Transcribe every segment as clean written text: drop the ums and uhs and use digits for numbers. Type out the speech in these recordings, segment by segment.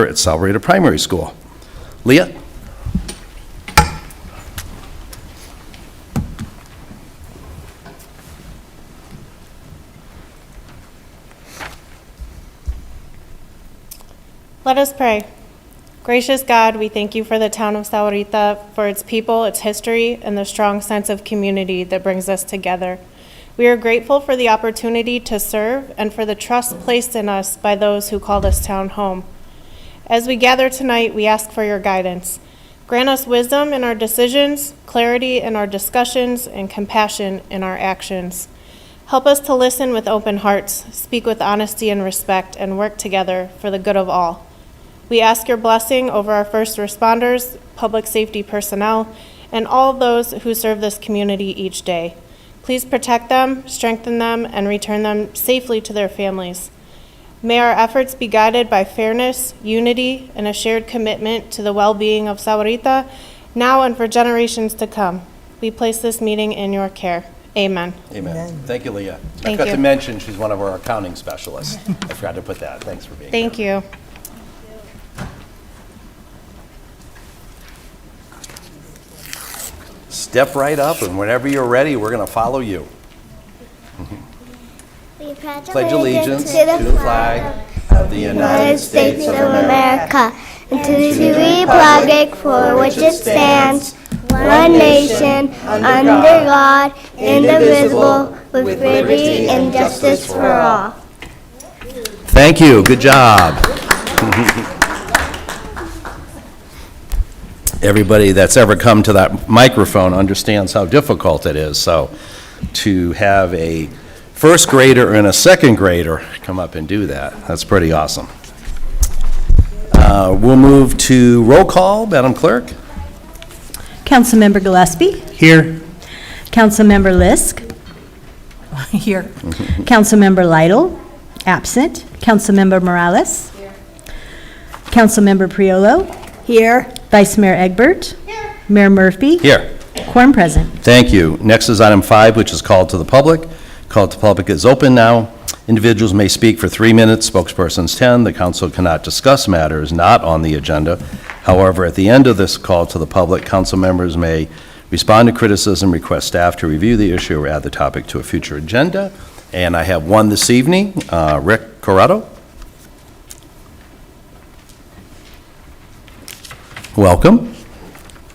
at Salvarita Primary School. Leah? Let us pray. Gracious God, we thank you for the town of Salvarita, for its people, its history, and the strong sense of community that brings us together. We are grateful for the opportunity to serve and for the trust placed in us by those who call this town home. As we gather tonight, we ask for your guidance. Grant us wisdom in our decisions, clarity in our discussions, and compassion in our actions. Help us to listen with open hearts, speak with honesty and respect, and work together for the good of all. We ask your blessing over our first responders, public safety personnel, and all those who serve this community each day. Please protect them, strengthen them, and return them safely to their families. May our efforts be guided by fairness, unity, and a shared commitment to the well-being of Salvarita, now and for generations to come. We place this meeting in your care. Amen. Amen. Thank you, Leah. I Thank forgot you. to mention she's one of our accounting specialists. I forgot to put that. Thanks for being here. Thank you. Step right up, and whenever you're ready, we're going to follow you. We Pledge allegiance to the flag of the United States of America and to the republic for which it stands, one nation, under God, indivisible, with liberty and justice for all. Thank you. Good job. Everybody that's ever come to that microphone understands how difficult it is. So to have a first grader and a second grader come up and do that, that's pretty awesome. We'll move to roll call. Madam Clerk? Councilmember Gillespie. Here. Councilmember Lisk. Here. Councilmember Lytle. Absent. Councilmember Morales. Here. Councilmember Priolo. Here. Vice Mayor Egbert. Here. Mayor Murphy. Here. Quorum present. Thank you. Next is item 5, which is called to the public. Call to public is open now. Individuals may speak for 3 minutes, spokespersons 10. The council cannot discuss matters not on the agenda. However, at the end of this call to the public, council members may respond to criticism, request staff to review the issue, or add the topic to a future agenda. And I have one this evening. Rick Corrado. Welcome.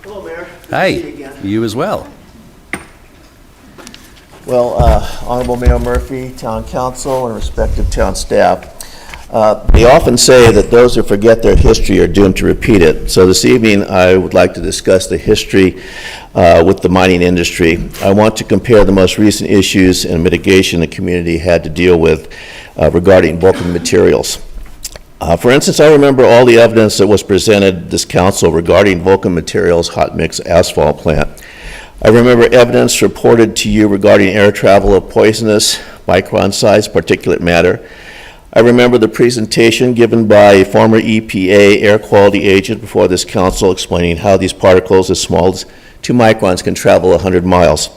Hello, Mayor. Good Hi. to see you again. You as well. Well, Honorable Mayor Murphy, Town Council, and respective town staff, they often say that those who forget their history are doomed to repeat it. So this evening, I would like to discuss the history with the mining industry. I want to compare the most recent issues and mitigation the community had to deal with regarding Vulcan Materials. For instance, I remember all the evidence that was presented to this council regarding Vulcan Materials hot mix asphalt plant. I remember evidence reported to you regarding air travel of poisonous micron-sized particulate matter. I remember the presentation given by a former EPA air quality agent before this council explaining how these particles as small as 2 microns can travel 100 miles.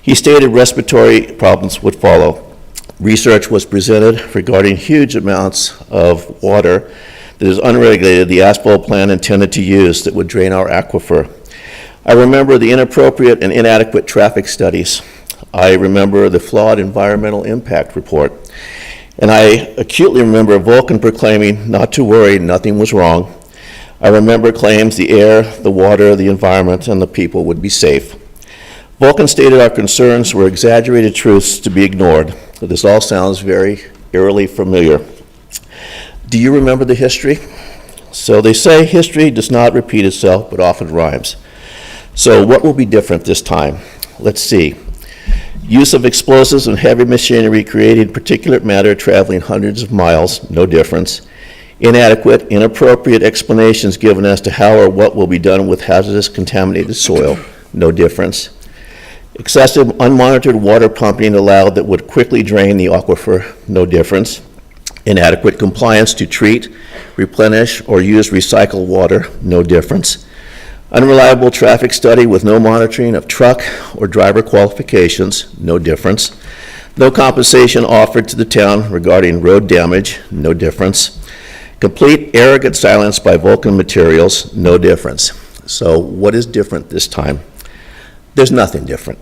He stated respiratory problems would follow. Research was presented regarding huge amounts of water that is unregulated the asphalt plant intended to use that would drain our aquifer. I remember the inappropriate and inadequate traffic studies. I remember the flawed environmental impact report. And I acutely remember Vulcan proclaiming not to worry, nothing was wrong. I remember claims the air, the water, the environment, and the people would be safe. Vulcan stated our concerns were exaggerated truths to be ignored. This all sounds very eerily familiar. Do you remember the history? So they say history does not repeat itself, but often rhymes. So what will be different this time? Let's see. Use of explosives and heavy machinery creating particulate matter traveling hundreds of miles, no difference. Inadequate, inappropriate explanations given as to how or what will be done with hazardous contaminated soil, no difference. Excessive unmonitored water pumping allowed that would quickly drain the aquifer, no difference. Inadequate compliance to treat, replenish, or use recycled water, no difference. Unreliable traffic study with no monitoring of truck or driver qualifications, no difference. No compensation offered to the town regarding road damage, no difference. Complete arrogant silence by Vulcan Materials, no difference. So what is different this time? There's nothing different.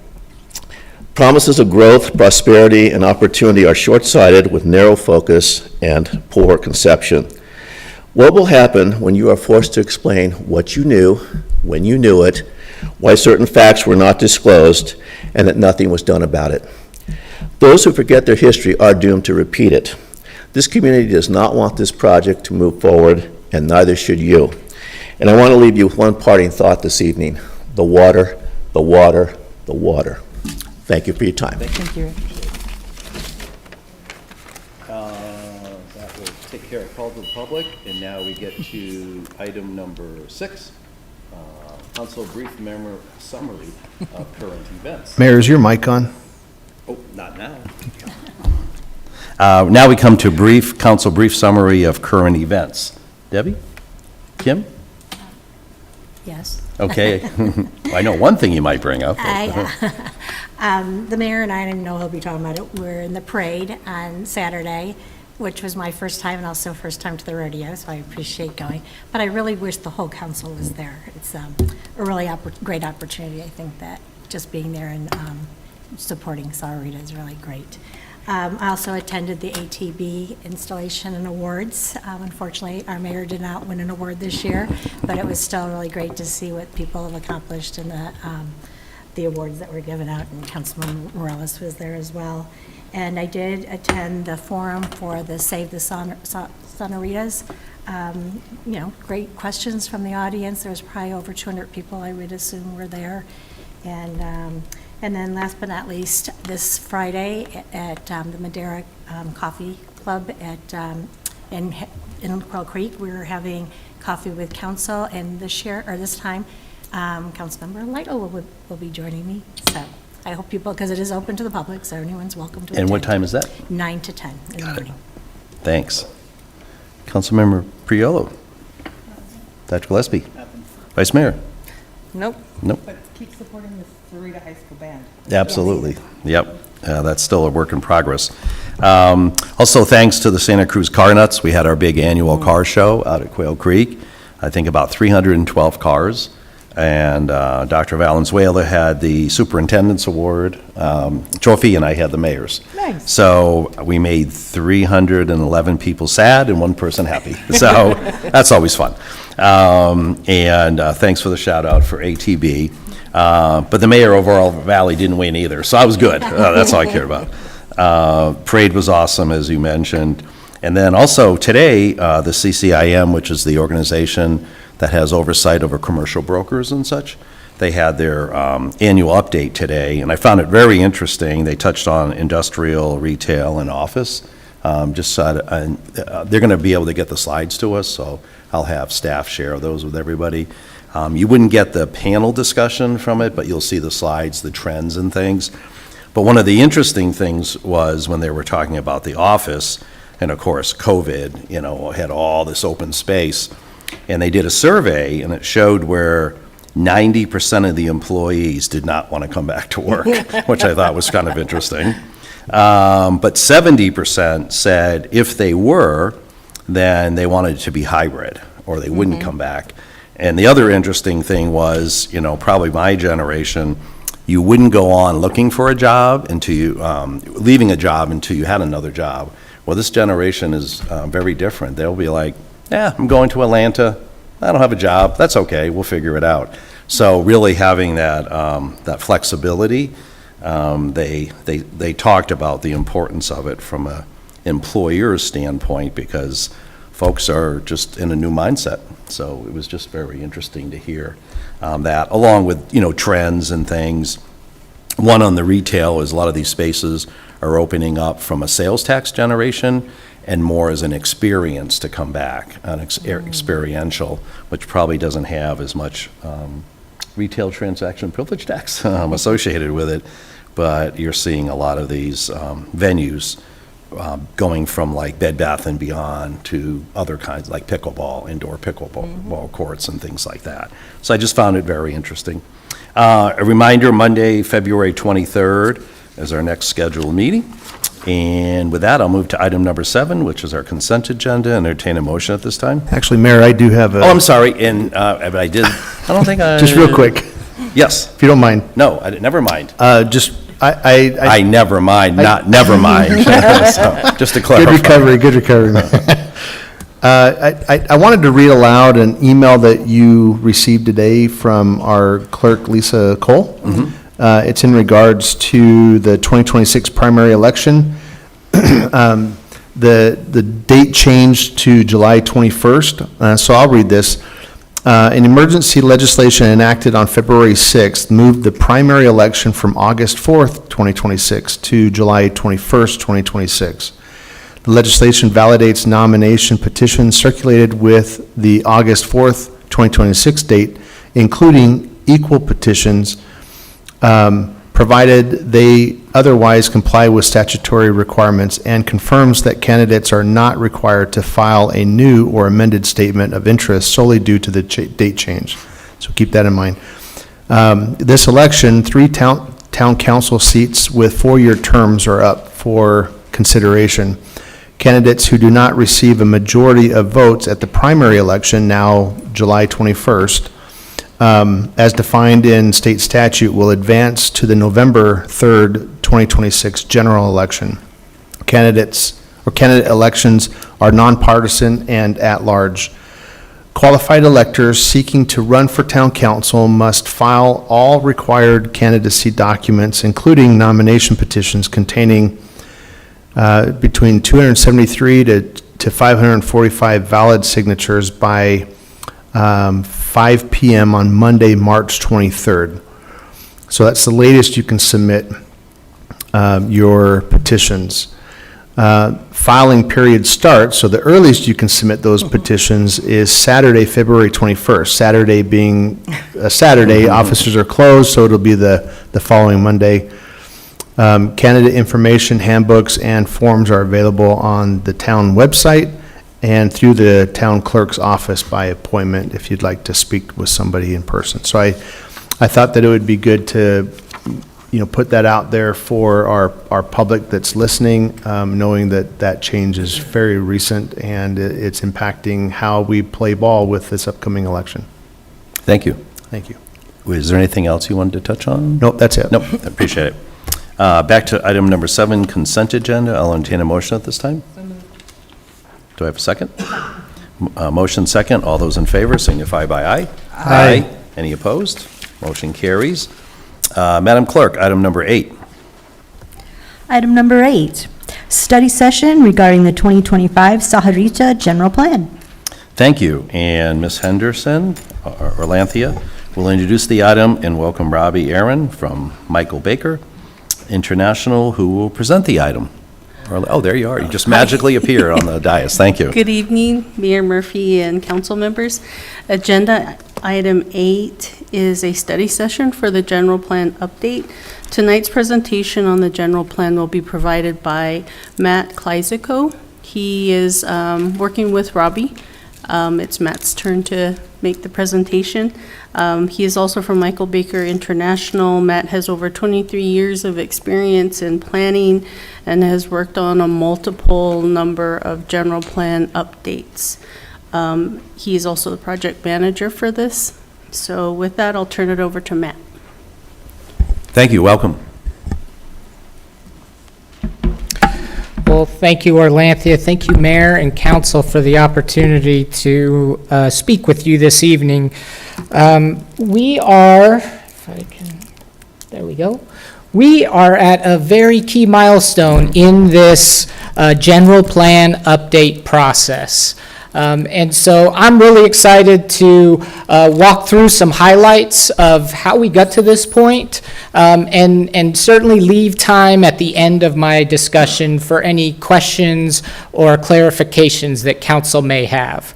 Promises of growth, prosperity, and opportunity are short-sighted with narrow focus and poor conception. What will happen when you are forced to explain what you knew, when you knew it, why certain facts were not disclosed, and that nothing was done about it? Those who forget their history are doomed to repeat it. This community does not want this project to move forward, and neither should you. And I want to leave you with one parting thought this evening: the water, the water, the water. Thank you for your time. Thank you. That will take care of call to the public, and now we get to item number 6, council brief summary of current events. Mayor, is your mic on? Oh, not now. Now we come to council brief summary of current events. Debbie? Kim? Yes. Okay. I know one thing you might bring up. The mayor and I know he'll be talking about it. We're in the parade on Saturday, which was my first time and also first time to the rodeo, so I appreciate going. But I really wish the whole council was there. It's a really great opportunity. I think that just being there and supporting Sahuarita is really great. I also attended the ATB installation and awards. Unfortunately, our mayor did not win an award this year, but it was still really great to see what people have accomplished and the awards that were given out, and Councilman Morales was there as well. And I did attend the forum for the Save the Sahuaritas. Great questions from the audience. There was probably over 200 people, I would assume, were there. And then last but not least, this Friday at the Madera Coffee Club in Quail Creek, we're having coffee with council, and this time, Councilmember Lytle will be joining me. So I hope people, because it is open to the public, so anyone's welcome to attend. And what time is that? 9 to 10 in the morning. Thanks. Councilmember Priolo. Dr. Gillespie. Vice Mayor. Nope. Nope. But keep supporting the Sahuarita High School Band. Absolutely. Yep. That's still a work in progress. Also, thanks to the Santa Cruz Car Nuts, we had our big annual car show out at Quail Creek. I think about 312 cars. And Dr. Valenzuela had the Superintendent's Award trophy, and I had the mayor's. Nice. So we made 311 people sad and one person happy. So that's always fun. And thanks for the shout out for ATB. But the mayor of Oro Valley didn't win either, so I was good. That's all I care about. Parade was awesome, as you mentioned. And then also today, the CCIM, which is the organization that has oversight over commercial brokers and such, they had their annual update today, and I found it very interesting. They touched on industrial, retail, and office. And they're going to be able to get the slides to us, so I'll have staff share those with everybody. You wouldn't get the panel discussion from it, but you'll see the slides, the trends and things. But one of the interesting things was when they were talking about the office, and of course, COVID, had all this open space. And they did a survey, and it showed where 90% of the employees did not want to come back to work, which I thought was kind of interesting. But 70% said if they were, then they wanted it to be hybrid, or they wouldn't come back. And the other interesting thing was, probably my generation, you wouldn't go on looking for a job until you, leaving a job until you had another job. Well, this generation is very different. They'll be like, yeah, I'm going to Atlanta. I don't have a job. That's okay. We'll figure it out. So really having that flexibility, they talked about the importance of it from an employer's standpoint, because folks are just in a new mindset. So it was just very interesting to hear that, along with, trends and things. One on the retail is a lot of these spaces are opening up from a sales tax generation and more as an experience to come back, an experiential, which probably doesn't have as much retail transaction privilege tax associated with it. But you're seeing a lot of these venues going from like Bed Bath & Beyond to other kinds, like pickleball, indoor pickleball courts and things like that. So I just found it very interesting. A reminder, Monday, February 23rd is our next scheduled meeting. And with that, I'll move to item number 7, which is our consent agenda, and entertain a motion at this time. Actually, Mayor, I do have Oh, I'm a, sorry, and but I don't think I... just real quick, Yes, if you don't mind. no, never mind. Just, I never mind, not never mind. So, just to clarify. good recovery, man. I wanted to read aloud an email that you received today from our clerk, Lisa Cole. It's in regards to the 2026 primary election. The date changed to July 21st, so I'll read this. An emergency legislation enacted on February 6th moved the primary election from August 4th, 2026 to July 21st, 2026. The legislation validates nomination petitions circulated with the August 4th, 2026 date, including equal petitions, provided they otherwise comply with statutory requirements, and confirms that candidates are not required to file a new or amended statement of interest solely due to the date change. So keep that in mind. This election, 3 town council seats with 4-year terms are up for consideration. Candidates who do not receive a majority of votes at the primary election, now July 21st, as defined in state statute, will advance to the November 3rd, 2026 general election. Candidate elections are nonpartisan and at-large. Qualified electors seeking to run for town council must file all required candidacy documents, including nomination petitions containing between 273 to 545 valid signatures by 5 p.m. on Monday, March 23rd. So that's the latest you can submit your petitions. Filing period starts, so the earliest you can submit those petitions is Saturday, February 21st. Saturday being a Saturday, offices are closed, so it'll be the following Monday. Candidate information, handbooks, and forms are available on the town website and through the town clerk's office by appointment if you'd like to speak with somebody in person. So I thought that it would be good to, put that out there for our public that's listening, knowing that that change is very recent and it's impacting how we play ball with this upcoming election. Thank you. Thank you. Is there anything else you wanted to touch on? Nope, that's it. Nope, I appreciate it. Back to item number 7, consent agenda. I'll entertain a motion at this time. Do I have a second? Motion second. All those in favor signify by aye. Aye. Any opposed? Motion carries. Madam Clerk, item number 8. Item number 8, study session regarding the 2025 Sahuarita General Plan. Thank you. And Ms. Henderson, or Lanthea, will introduce the item and welcome Robbie Aaron from Michael Baker International, who will present the item. Oh, there you are. You just magically appear on the dais. Thank you. Good evening, Mayor Murphy and council members. Agenda item 8 is a study session for the general plan update. Tonight's presentation on the general plan will be provided by Matt Kleisico. He is working with Robbie. It's Matt's turn to make the presentation. He is also from Michael Baker International. Matt has over 23 years of experience in planning and has worked on a multiple number of general plan updates. He is also the project manager for this. So with that, I'll turn it over to Matt. Thank you. Welcome. Well, thank you, Orlanthea. Thank you, Mayor and Council, for the opportunity to speak with you this evening. We are, if I can, there we go. We are at a very key milestone in this general plan update process. And so I'm really excited to walk through some highlights of how we got to this point, and certainly leave time at the end of my discussion for any questions or clarifications that council may have.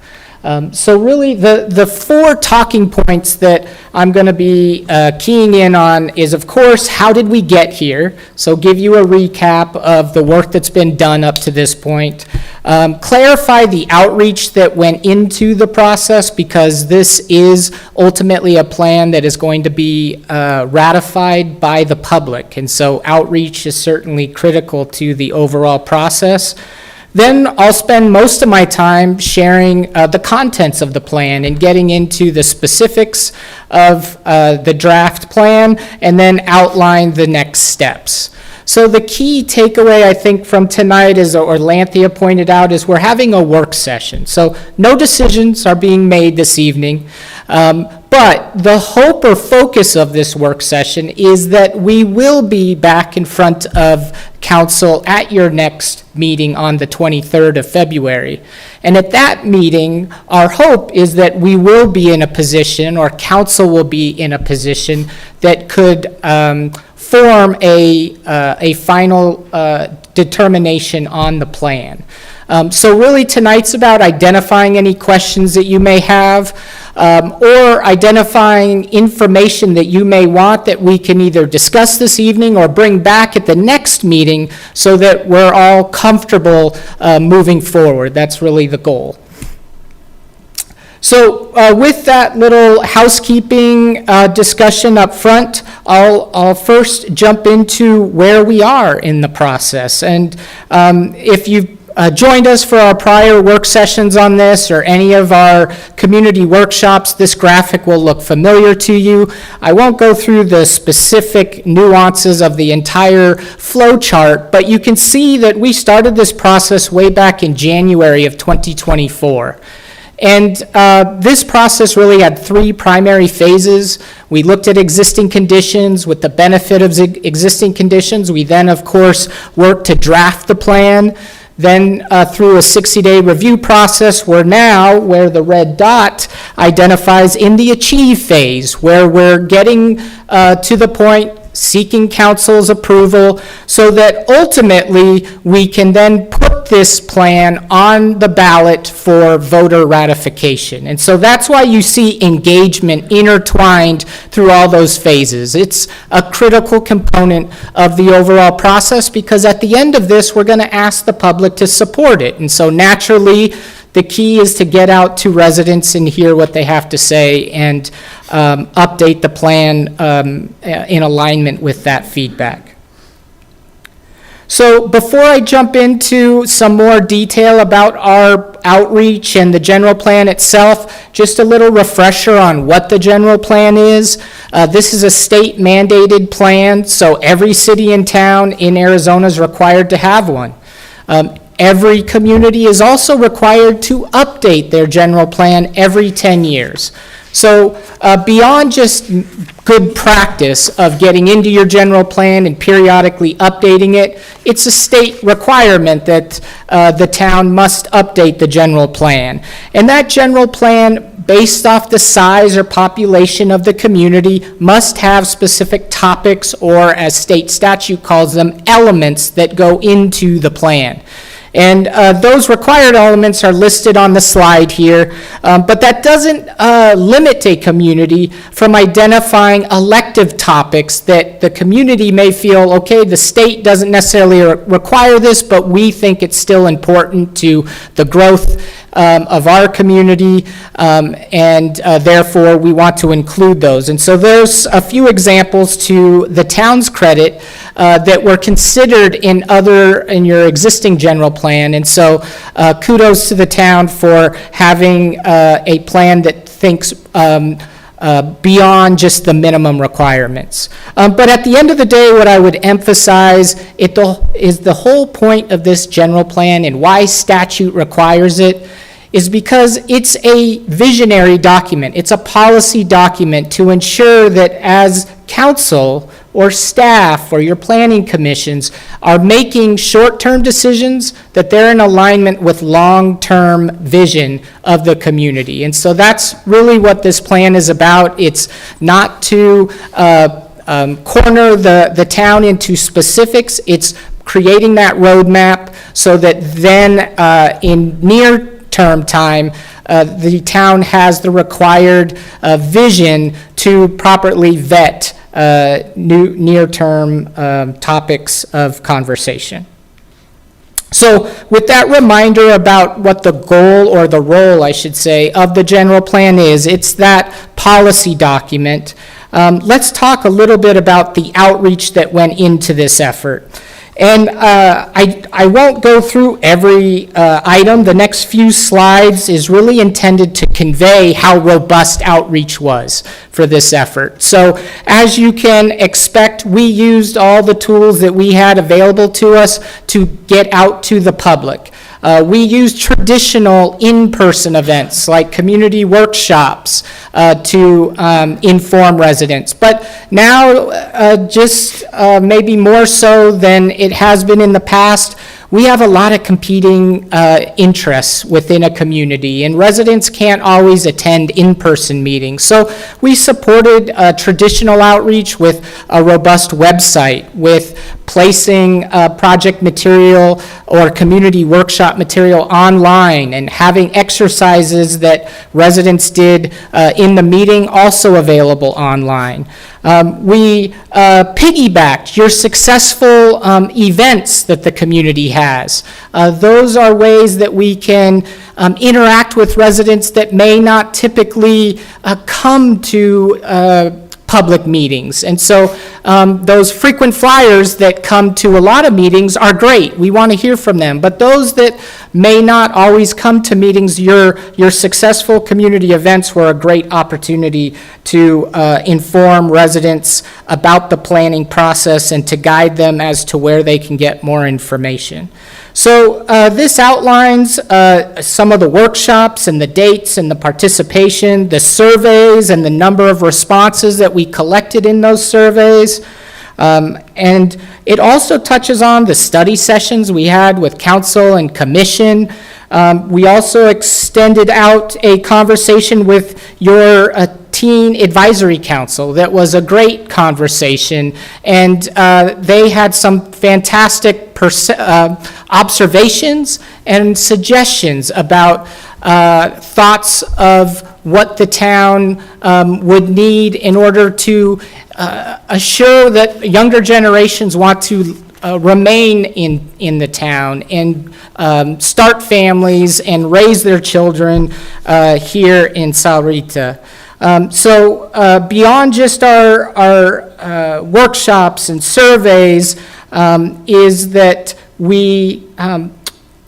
So really, the four talking points that I'm going to be keying in on is, of course, how did we get here? So give you a recap of the work that's been done up to this point. Clarify the outreach that went into the process, because this is ultimately a plan that is going to be ratified by the public. And so outreach is certainly critical to the overall process. Then I'll spend most of my time sharing the contents of the plan and getting into the specifics of the draft plan, and then outline the next steps. So the key takeaway, I think, from tonight, as Orlanthea pointed out, is we're having a work session. So no decisions are being made this evening. But the hope or focus of this work session is that we will be back in front of council at your next meeting on the 23rd of February. And at that meeting, our hope is that we will be in a position, or council will be in a position, that could form a final determination on the plan. So really tonight's about identifying any questions that you may have, or identifying information that you may want that we can either discuss this evening or bring back at the next meeting, so that we're all comfortable moving forward. That's really the goal. So with that little housekeeping discussion up front, I'll first jump into where we are in the process. And if you've joined us for our prior work sessions on this, or any of our community workshops, this graphic will look familiar to you. I won't go through the specific nuances of the entire flow chart, but you can see that we started this process way back in January of 2024. And this process really had three primary phases. We looked at existing conditions. With the benefit of existing conditions, we then, of course, worked to draft the plan. Then through a 60-day review process, we're now, where the red dot identifies, in the achieve phase, where we're getting to the point seeking council's approval, so that ultimately we can then put this plan on the ballot for voter ratification. And so that's why you see engagement intertwined through all those phases. It's a critical component of the overall process, because at the end of this, we're going to ask the public to support it. And so naturally, the key is to get out to residents and hear what they have to say, and update the plan in alignment with that feedback. So before I jump into some more detail about our outreach and the general plan itself, just a little refresher on what the general plan is. This is a state mandated plan, so every city and town in Arizona is required to have one. Every community is also required to update their general plan every 10 years. So beyond just good practice of getting into your general plan and periodically updating it, it's a state requirement that the town must update the general plan. And that general plan, based off the size or population of the community, must have specific topics, or as state statute calls them, elements that go into the plan. And those required elements are listed on the slide here, but that doesn't limit a community from identifying elective topics that the community may feel, okay, the state doesn't necessarily require this, but we think it's still important to the growth of our community, and therefore we want to include those. And so there's a few examples to the town's credit that were considered in your existing general plan. And so kudos to the town for having a plan that thinks beyond just the minimum requirements. But at the end of the day, what I would emphasize is the whole point of this general plan, and why statute requires it, is because it's a visionary document. It's a policy document to ensure that as council or staff or your planning commissions are making short-term decisions, that they're in alignment with long-term vision of the community. And so that's really what this plan is about. It's not to corner the town into specifics. It's creating that roadmap so that then in near-term time, the town has the required vision to properly vet near-term topics of conversation. So with that reminder about what the goal, or the role, I should say, of the general plan is, it's that policy document. Let's talk a little bit about the outreach that went into this effort. And I won't go through every item. The next few slides is really intended to convey how robust outreach was for this effort. So as you can expect, we used all the tools that we had available to us to get out to the public. We used traditional in-person events like community workshops to inform residents. But now, maybe more so than it has been in the past, we have a lot of competing interests within a community, and residents can't always attend in-person meetings. So we supported traditional outreach with a robust website, with placing project material or community workshop material online, and having exercises that residents did in the meeting also available online. We piggybacked your successful events that the community has. Those are ways that we can interact with residents that may not typically come to public meetings. And so those frequent flyers that come to a lot of meetings are great. We want to hear from them. But those that may not always come to meetings, your successful community events were a great opportunity to inform residents about the planning process and to guide them as to where they can get more information. So this outlines some of the workshops and the dates and the participation, the surveys and the number of responses that we collected in those surveys. And it also touches on the study sessions we had with council and commission. We also extended out a conversation with your Teen Advisory Council that was a great conversation, and they had some fantastic observations and suggestions about thoughts of what the town would need in order to assure that younger generations want to remain in the town and start families and raise their children here in Sahuarita. So beyond just our workshops and surveys, is that we,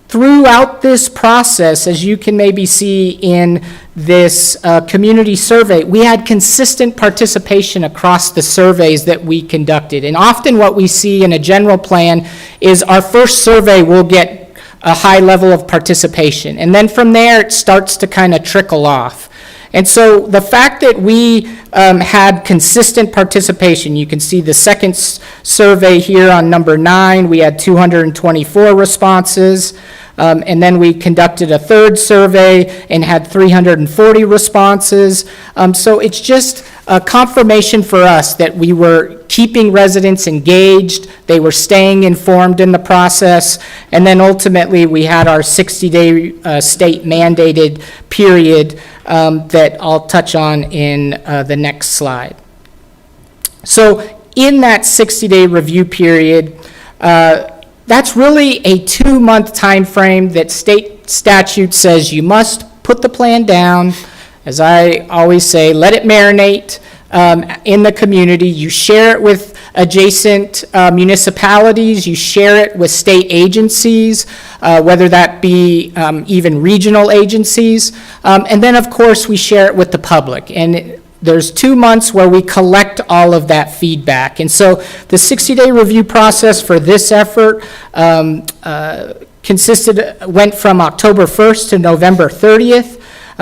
throughout this process, as you can maybe see in this community survey, we had consistent participation across the surveys that we conducted. And often what we see in a general plan is our first survey will get a high level of participation. And then from there, it starts to kind of trickle off. And so the fact that we had consistent participation, you can see the second survey here on number 9, we had 224 responses. And then we conducted a third survey and had 340 responses. So it's just a confirmation for us that we were keeping residents engaged, they were staying informed in the process, and then ultimately we had our 60-day state mandated period that I'll touch on in the next slide. So in that 60-day review period, that's really a 2-month time frame that state statute says you must put the plan down. As I always say, let it marinate in the community. You share it with adjacent municipalities. You share it with state agencies, whether that be even regional agencies. And then, of course, we share it with the public. And there's 2 months where we collect all of that feedback. And so the 60-day review process for this effort went from October 1st to November 30th.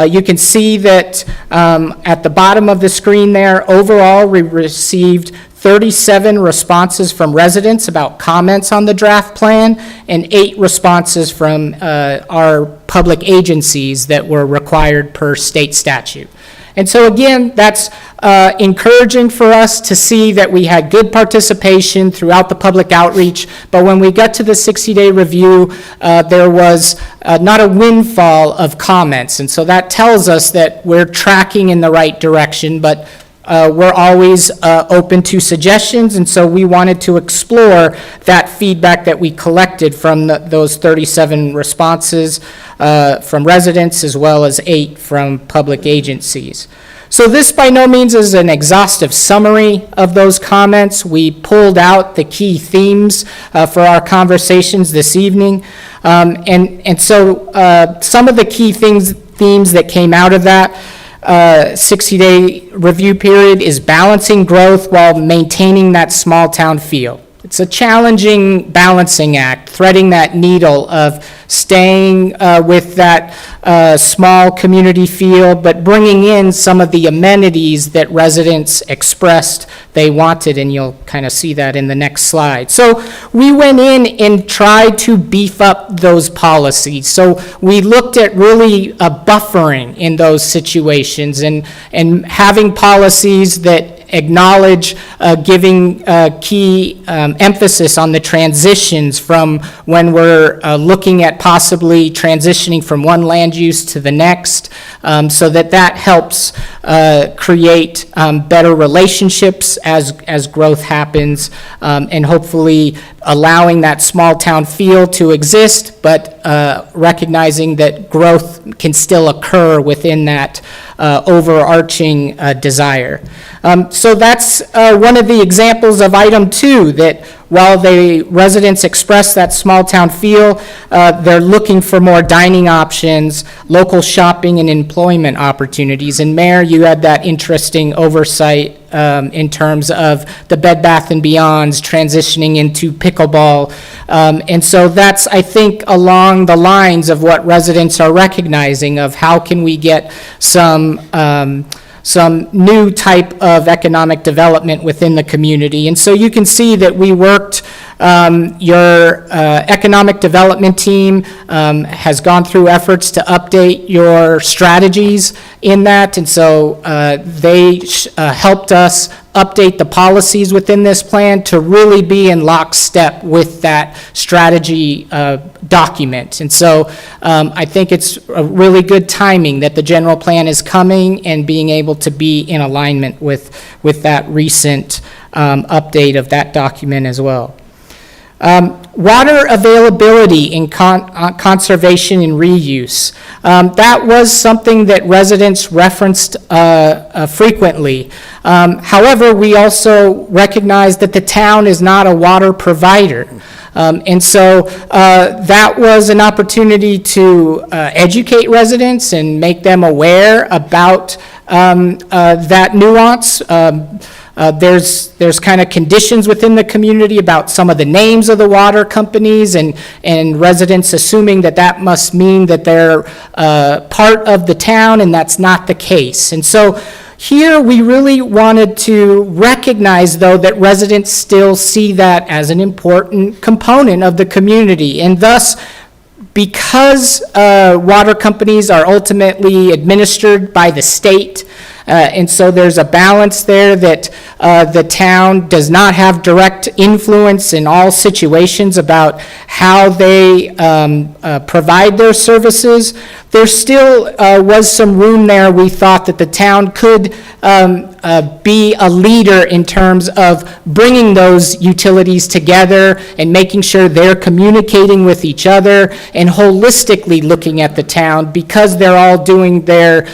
You can see that at the bottom of the screen there, overall, we received 37 responses from residents about comments on the draft plan, and 8 responses from our public agencies that were required per state statute. And so again, that's encouraging for us to see that we had good participation throughout the public outreach, but when we got to the 60-day review, there was not a windfall of comments. And so that tells us that we're tracking in the right direction, but we're always open to suggestions, and so we wanted to explore that feedback that we collected from those 37 responses from residents as well as 8 from public agencies. So this by no means is an exhaustive summary of those comments. We pulled out the key themes for our conversations this evening. And so some of the key themes that came out of that 60-day review period is balancing growth while maintaining that small town feel. It's a challenging balancing act, threading that needle of staying with that small community feel, but bringing in some of the amenities that residents expressed they wanted, and you'll kind of see that in the next slide. So we went in and tried to beef up those policies. So we looked at really buffering in those situations and having policies that acknowledge giving key emphasis on the transitions from when we're looking at possibly transitioning from one land use to the next, so that helps create better relationships as growth happens, and hopefully allowing that small town feel to exist, but recognizing that growth can still occur within that overarching desire. So that's one of the examples of item 2, that while the residents express that small town feel, they're looking for more dining options, local shopping, and employment opportunities. And Mayor, you had that interesting oversight in terms of the Bed Bath & Beyonds transitioning into pickleball. And so that's, I think, along the lines of what residents are recognizing of how can we get some new type of economic development within the community. And so you can see that we worked, your economic development team has gone through efforts to update your strategies in that, and so they helped us update the policies within this plan to really be in lockstep with that strategy document. And so I think it's a really good timing that the general plan is coming and being able to be in alignment with that recent update of that document as well. Water availability and conservation and reuse. That was something that residents referenced frequently. However, we also recognize that the town is not a water provider. And so that was an opportunity to educate residents and make them aware about that nuance. There's kind of conditions within the community about some of the names of the water companies, and residents assuming that must mean that they're part of the town, and that's not the case. And so here we really wanted to recognize, though, that residents still see that as an important component of the community, and thus, because water companies are ultimately administered by the state, and so there's a balance there that the town does not have direct influence in all situations about how they provide their services. There still was some room there. We thought that the town could be a leader in terms of bringing those utilities together and making sure they're communicating with each other and holistically looking at the town, because they're all doing their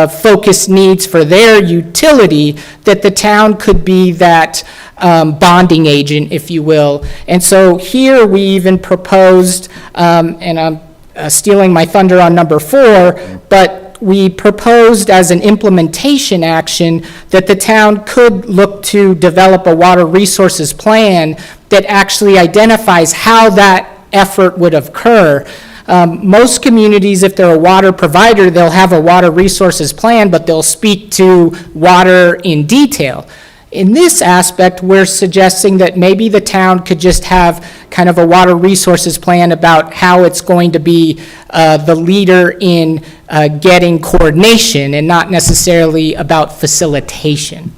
focused needs for their utility, that the town could be that bonding agent, if you will. And so here we even proposed, and I'm stealing my thunder on number 4, but we proposed as an implementation action that the town could look to develop a water resources plan that actually identifies how that effort would occur. Most communities, if they're a water provider, they'll have a water resources plan, but they'll speak to water in detail. In this aspect, we're suggesting that maybe the town could just have kind of a water resources plan about how it's going to be the leader in getting coordination and not necessarily about facilitation.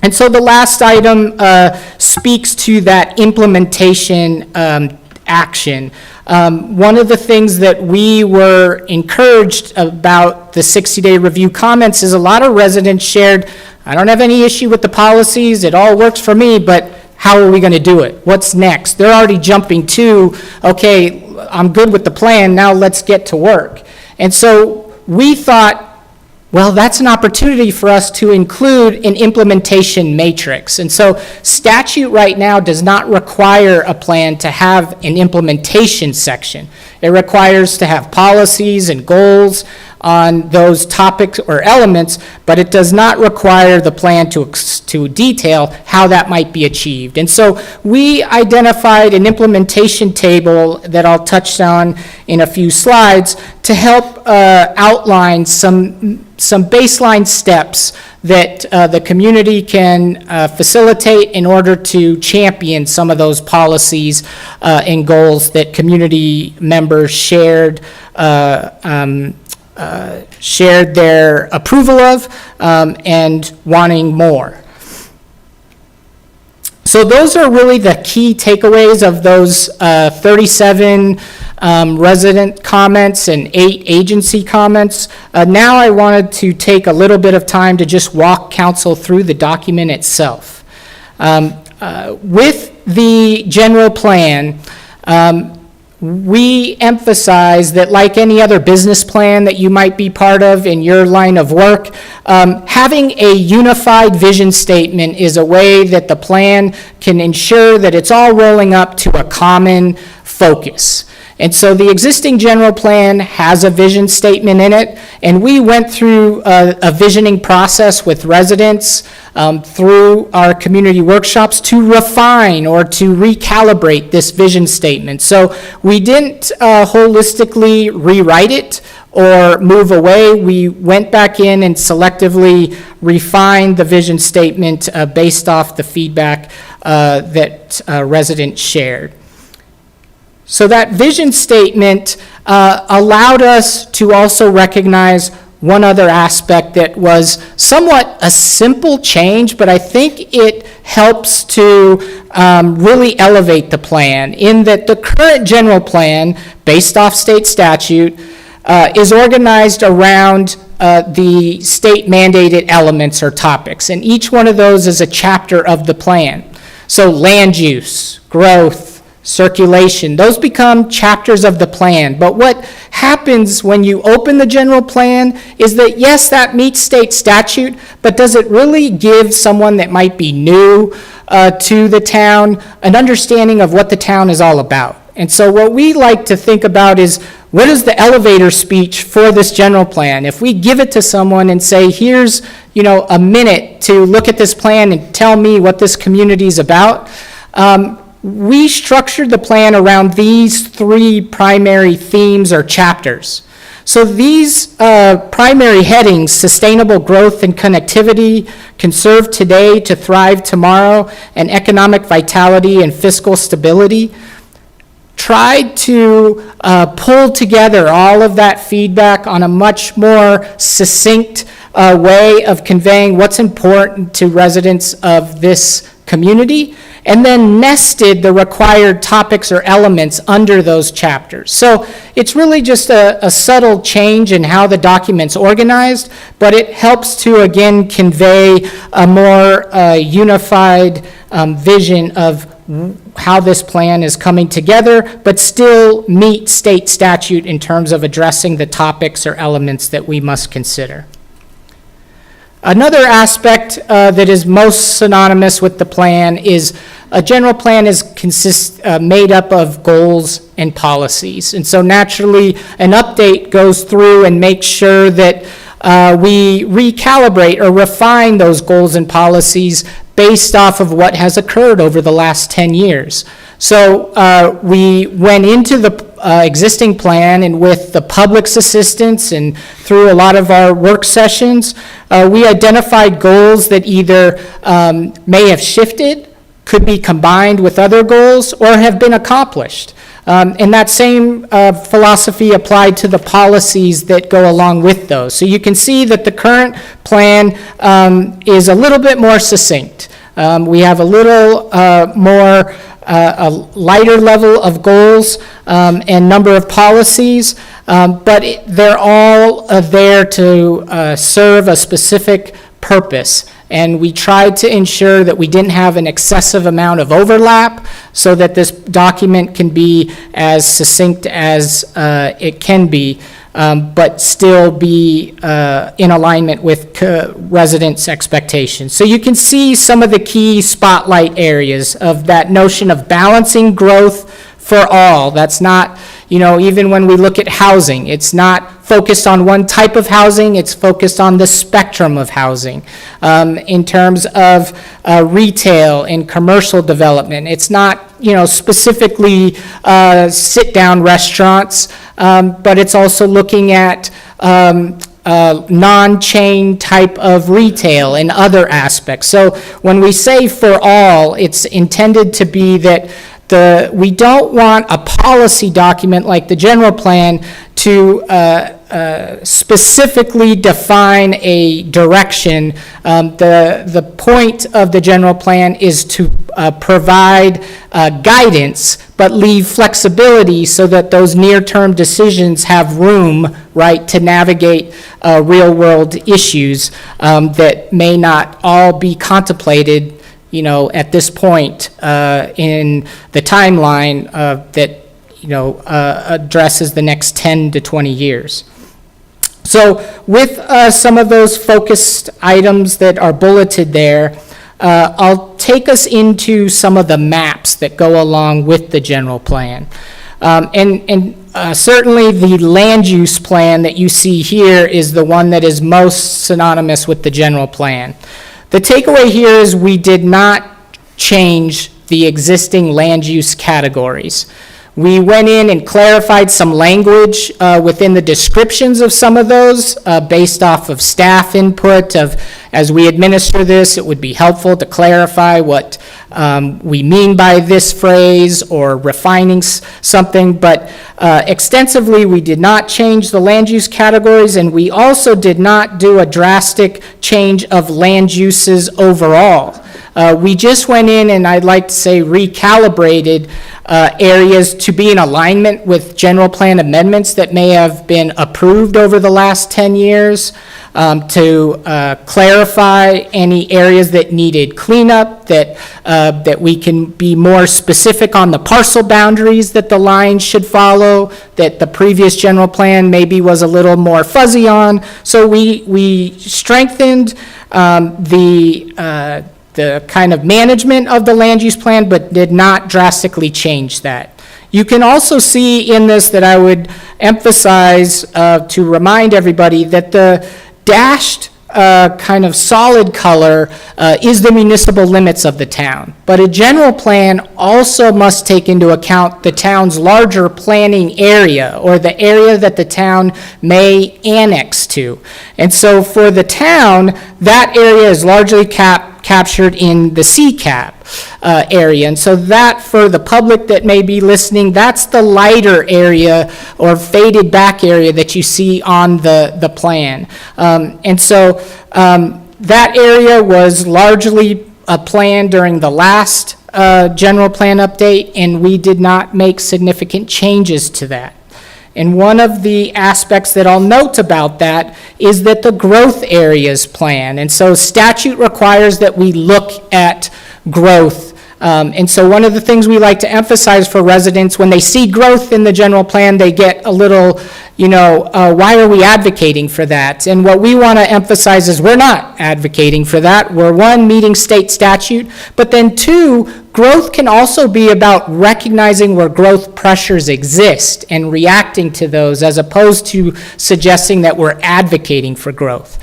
And so the last item speaks to that implementation action. One of the things that we were encouraged about the 60-day review comments is a lot of residents shared, I don't have any issue with the policies, it all works for me, but how are we going to do it? What's next? They're already jumping to, okay, I'm good with the plan, now let's get to work. And so we thought, well, that's an opportunity for us to include an implementation matrix. And so statute right now does not require a plan to have an implementation section. It requires to have policies and goals on those topics or elements, but it does not require the plan to detail how that might be achieved. And so we identified an implementation table that I'll touch on in a few slides to help outline some baseline steps that the community can facilitate in order to champion some of those policies and goals that community members shared their approval of and wanting more. So those are really the key takeaways of those 37 resident comments and 8 agency comments. Now I wanted to take a little bit of time to just walk council through the document itself. With the general plan, we emphasize that like any other business plan that you might be part of in your line of work, having a unified vision statement is a way that the plan can ensure that it's all rolling up to a common focus. And so the existing general plan has a vision statement in it, and we went through a visioning process with residents through our community workshops to refine or to recalibrate this vision statement. So we didn't holistically rewrite it or move away. We went back in and selectively refined the vision statement based off the feedback that residents shared. So that vision statement allowed us to also recognize one other aspect that was somewhat a simple change, but I think it helps to really elevate the plan in that the current general plan, based off state statute, is organized around the state mandated elements or topics, and each one of those is a chapter of the plan. So land use, growth, circulation, those become chapters of the plan. But what happens when you open the general plan is that, yes, that meets state statute, but does it really give someone that might be new to the town an understanding of what the town is all about? And so what we like to think about is, what is the elevator speech for this general plan? If we give it to someone and say, here's, a minute to look at this plan and tell me what this community is about, we structured the plan around these 3 primary themes or chapters. So these primary headings, sustainable growth and connectivity, conserve today to thrive tomorrow, and economic vitality and fiscal stability, tried to pull together all of that feedback on a much more succinct way of conveying what's important to residents of this community, and then nested the required topics or elements under those chapters. So it's really just a subtle change in how the document's organized, but it helps to, again, convey a more unified vision of how this plan is coming together, but still meet state statute in terms of addressing the topics or elements that we must consider. Another aspect that is most synonymous with the plan is a general plan is made up of goals and policies. And so naturally, an update goes through and makes sure that we recalibrate or refine those goals and policies based off of what has occurred over the last 10 years. So we went into the existing plan and with the public's assistance and through a lot of our work sessions, we identified goals that either may have shifted, could be combined with other goals, or have been accomplished. And that same philosophy applied to the policies that go along with those. So you can see that the current plan is a little bit more succinct. We have a little more, a lighter level of goals and number of policies, but they're all there to serve a specific purpose. And we tried to ensure that we didn't have an excessive amount of overlap so that this document can be as succinct as it can be, but still be in alignment with residents' expectations. So you can see some of the key spotlight areas of that notion of balancing growth for all. That's not, even when we look at housing, it's not focused on one type of housing, it's focused on the spectrum of housing. In terms of retail and commercial development, it's not, specifically sit-down restaurants, but it's also looking at non-chain type of retail and other aspects. So when we say for all, it's intended to be that we don't want a policy document like the general plan to specifically define a direction. The point of the general plan is to provide guidance, but leave flexibility so that those near-term decisions have room, right, to navigate real-world issues that may not all be contemplated at this point in the timeline that, addresses the next 10 to 20 years. So with some of those focused items that are bulleted there, I'll take us into some of the maps that go along with the general plan. Certainly the land use plan that you see here is the one that is most synonymous with the general plan. The takeaway here is we did not change the existing land use categories. We went in and clarified some language within the descriptions of some of those based off of staff input of, as we administer this, it would be helpful to clarify what we mean by this phrase or refining something, but extensively we did not change the land use categories, and we also did not do a drastic change of land uses overall. We just went in and I'd like to say recalibrated areas to be in alignment with general plan amendments that may have been approved over the last 10 years, to clarify any areas that needed cleanup, that we can be more specific on the parcel boundaries that the lines should follow, that the previous general plan maybe was a little more fuzzy on. So we strengthened the kind of management of the land use plan, but did not drastically change that. You can also see in this that I would emphasize to remind everybody that the dashed kind of solid color is the municipal limits of the town. But a general plan also must take into account the town's larger planning area or the area that the town may annex to. And so for the town, that area is largely captured in the CCAP area. And so that, for the public that may be listening, that's the lighter area or faded back area that you see on the plan. And so that area was largely planned during the last general plan update, and we did not make significant changes to that. And one of the aspects that I'll note about that is that the growth areas plan. And so statute requires that we look at growth. And so one of the things we like to emphasize for residents, when they see growth in the general plan, they get a little, why are we advocating for that? And what we want to emphasize is we're not advocating for that. We're, one, meeting state statute, but then two, growth can also be about recognizing where growth pressures exist and reacting to those, as opposed to suggesting that we're advocating for growth.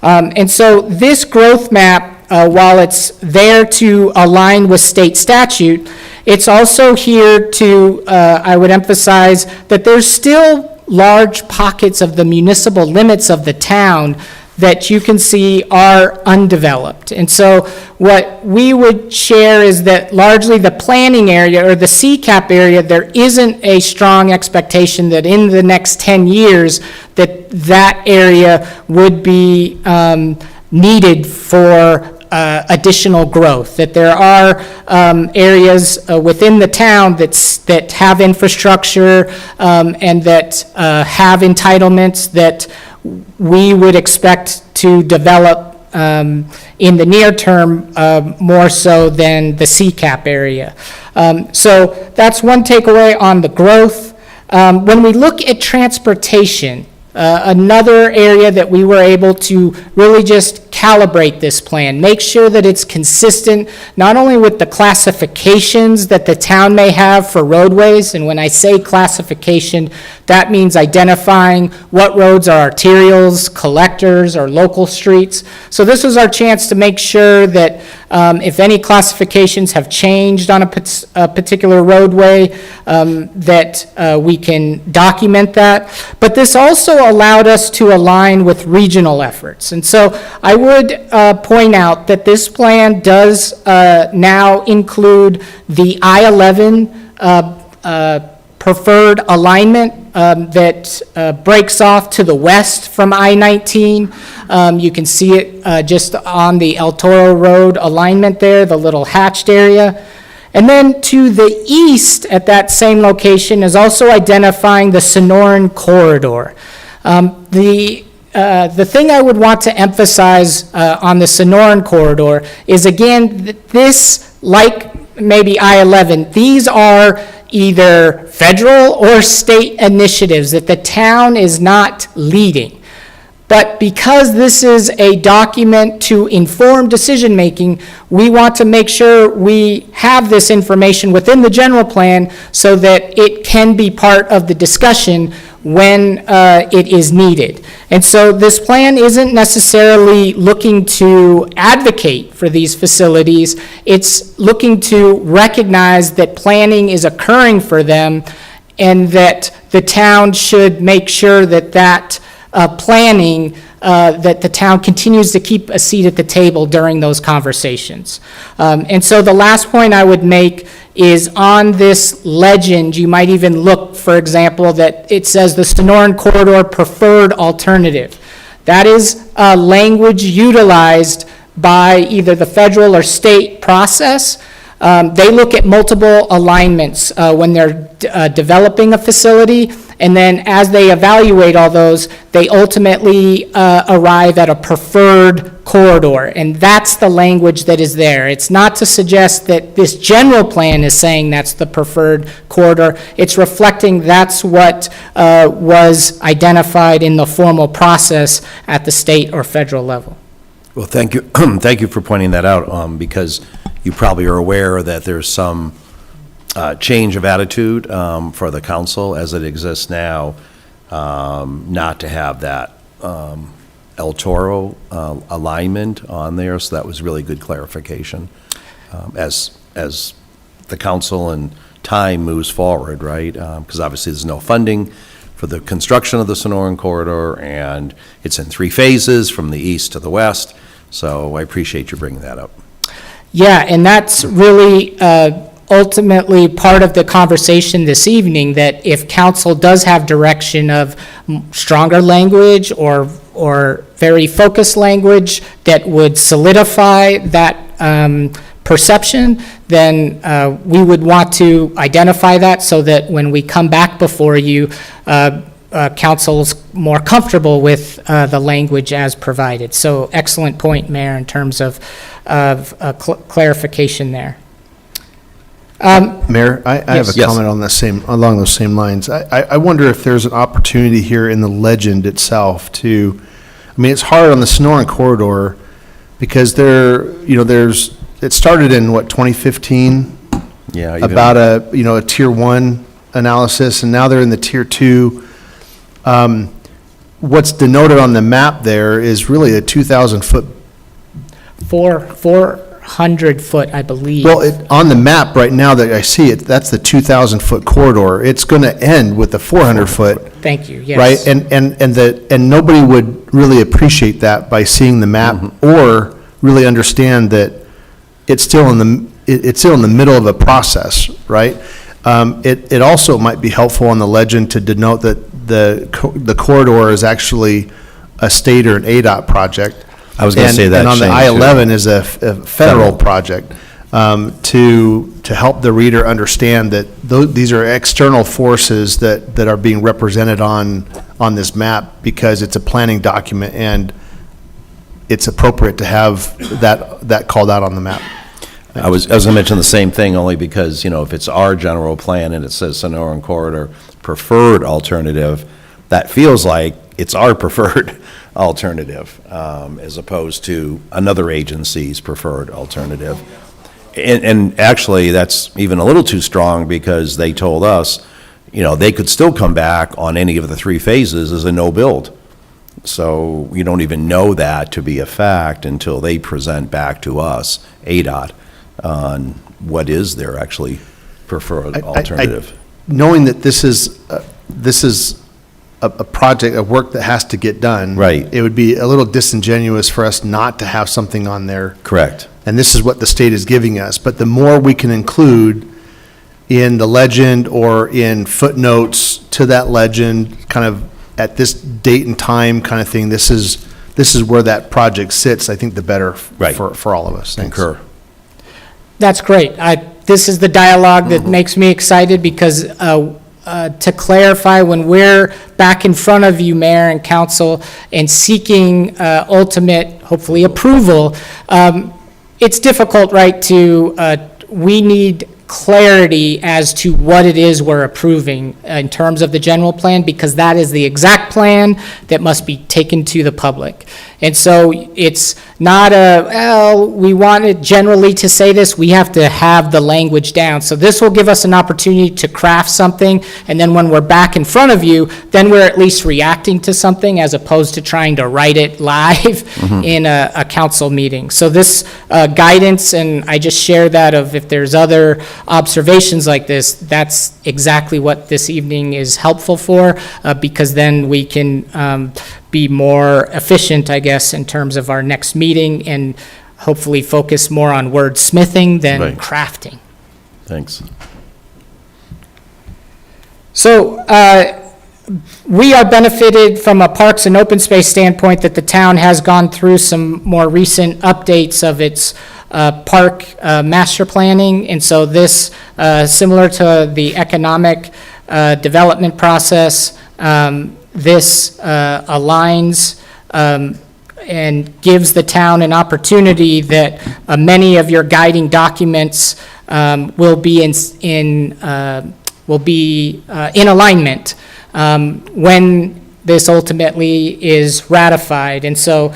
And so this growth map, while it's there to align with state statute, It's also here to, I would emphasize, that there's still large pockets of the municipal limits of the town that you can see are undeveloped. And so what we would share is that largely the planning area or the CCAP area, there isn't a strong expectation that in the next 10 years that that area would be needed for additional growth, that there are areas within the town that have infrastructure and that have entitlements that we would expect to develop in the near term more so than the CCAP area. So that's one takeaway on the growth. When we look at transportation, another area that we were able to really just calibrate this plan, make sure that it's consistent not only with the classifications that the town may have for roadways, and when I say classification, that means identifying what roads are arterials, collectors, or local streets. So this was our chance to make sure that if any classifications have changed on a particular roadway, that we can document that. But this also allowed us to align with regional efforts. And so I would point out that this plan does now include the I-11 preferred alignment that breaks off to the west from I-19. You can see it just on the El Toro Road alignment there, the little hatched area. And then to the east at that same location is also identifying the Sonoran Corridor. The thing I would want to emphasize on the Sonoran Corridor is, again, this, like maybe I-11, these are either federal or state initiatives that the town is not leading. But because this is a document to inform decision-making, we want to make sure we have this information within the general plan so that it can be part of the discussion when it is needed. And so this plan isn't necessarily looking to advocate for these facilities. It's looking to recognize that planning is occurring for them and that the town should make sure that that planning, that the town continues to keep a seat at the table during those conversations. And so the last point I would make is on this legend, you might even look, for example, that it says the Sonoran Corridor Preferred Alternative. That is language utilized by either the federal or state process. They look at multiple alignments when they're developing a facility, and then as they evaluate all those, they ultimately arrive at a preferred corridor, and that's the language that is there. It's not to suggest that this general plan is saying that's the preferred corridor. It's reflecting that's what was identified in the formal process at the state or federal level. Well, thank you, thank you for pointing that out, because you probably are aware that there's some change of attitude for the council as it exists now, not to have that El Toro alignment on there, so that was really good clarification as the council and time moves forward, right? Because obviously there's no funding for the construction of the Sonoran Corridor, and it's in 3 phases from the east to the west, so I appreciate you bringing that up. Yeah, and that's really ultimately part of the conversation this evening, that if council does have direction of stronger language or very focused language that would solidify that perception, then we would want to identify that so that when we come back before you, council's more comfortable with the language as provided. So excellent point, Mayor, in terms of clarification there. Mayor, I have a Yes. comment on along those same lines. I wonder if there's an opportunity here in the legend itself to, I mean, it's hard on the Sonoran Corridor because it started in what, 2015? Yeah. About a tier 1 analysis, and now they're in the tier 2. What's denoted on the map there is really a 2,000-foot. 400-foot, I believe. Well, on the map right now that I see it, that's the 2,000-foot corridor. It's going to end with the 400-foot, Thank you, yes. right? And nobody would really appreciate that by seeing the map or really understand that it's still in the middle of a process, right? It also might be helpful on the legend to denote that the corridor is actually a state or an ADOT project. I was gonna say that, And on the Shane, too. I-11 is a federal project, to help the reader understand that these are external forces that are being represented on this map because it's a planning document and it's appropriate to have that called out on the map. I was going to mention the same thing, only because, if it's our general plan and it says Sonoran Corridor Preferred Alternative, that feels like it's our preferred alternative, as opposed to another agency's preferred alternative. And actually, that's even a little too strong, because they told us, they could still come back on any of the three phases as a no-build. So we don't even know that to be a fact until they present back to us, ADOT, on what is their actually preferred alternative. Knowing that this is a project, a work that has to get done. Right. It would be a little disingenuous for us not to have something on there. Correct. And this is what the state is giving us. But the more we can include in the legend or in footnotes to that legend, kind of at this date and time kind of thing, this is where that project sits, I think the better Right. for all of us. Thanks. Concur. That's great. This is the dialogue that makes me excited, because to clarify, when we're back in front of you, Mayor and Council, and seeking ultimate, hopefully, approval, it's difficult, right, we need clarity as to what it is we're approving in terms of the general plan, because that is the exact plan that must be taken to the public. And so it's not we want it generally to say this, we have to have the language down. So this will give us an opportunity to craft something, and then when we're back in front of you, then we're at least reacting to something as opposed to trying to write it live in a council meeting. So this guidance, and I just share that of if there's other observations like this, that's exactly what this evening is helpful for, because then we can be more efficient, I guess, in terms of our next meeting, and hopefully focus more on wordsmithing than Right. crafting. Thanks. So we are benefited from a parks and open space standpoint that the town has gone through some more recent updates of its park master planning. And so this, similar to the economic development process, this aligns and gives the town an opportunity that many of your guiding documents will be in alignment when this ultimately is ratified. And so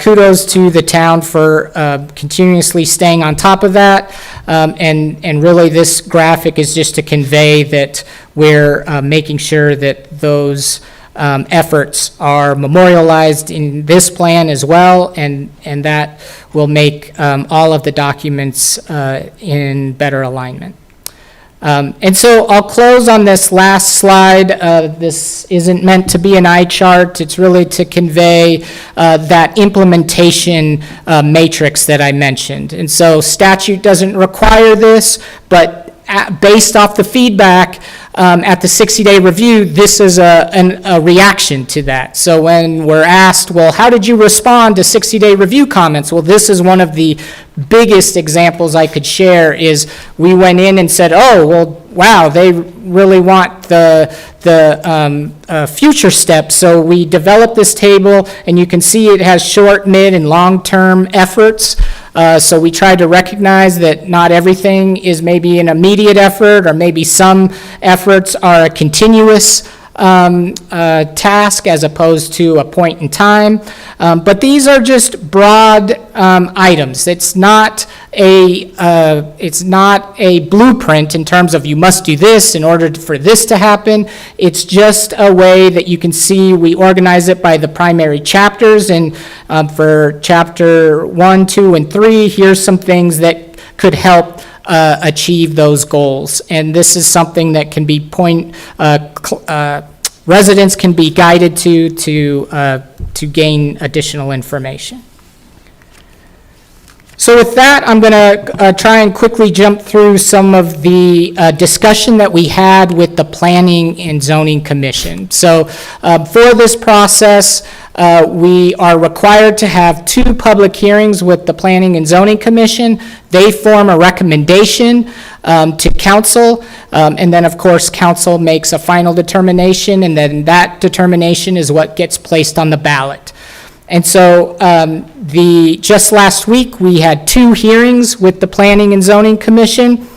kudos to the town for continuously staying on top of that. And really, this graphic is just to convey that we're making sure that those efforts are memorialized in this plan as well, and that will make all of the documents in better alignment. And so I'll close on this last slide. This isn't meant to be an eye chart. It's really to convey that implementation matrix that I mentioned. And so statute doesn't require this, but based off the feedback at the 60-day review, this is a reaction to that. So when we're asked, well, how did you respond to 60-day review comments? Well, this is one of the biggest examples I could share. Is we went in and said, oh, well, wow, they really want the future steps. So we developed this table, and you can see it has short, mid, and long-term efforts. So we tried to recognize that not everything is maybe an immediate effort, or maybe some efforts are a continuous task as opposed to a point in time. But these are just broad items. It's not a blueprint in terms of you must do this in order for this to happen. It's just a way that you can see we organize it by the primary chapters. And for chapter 1, 2, and 3, here's some things that could help achieve those goals. And this is something that can be residents can be guided to gain additional information. So with that, I'm going to try and quickly jump through some of the discussion that we had with the Planning and Zoning Commission. So for this process, we are required to have 2 public hearings with the Planning and Zoning Commission. They form a recommendation to council, and then, of course, council makes a final determination, and then that determination is what gets placed on the ballot. And so just last week, we had 2 hearings with the Planning and Zoning Commission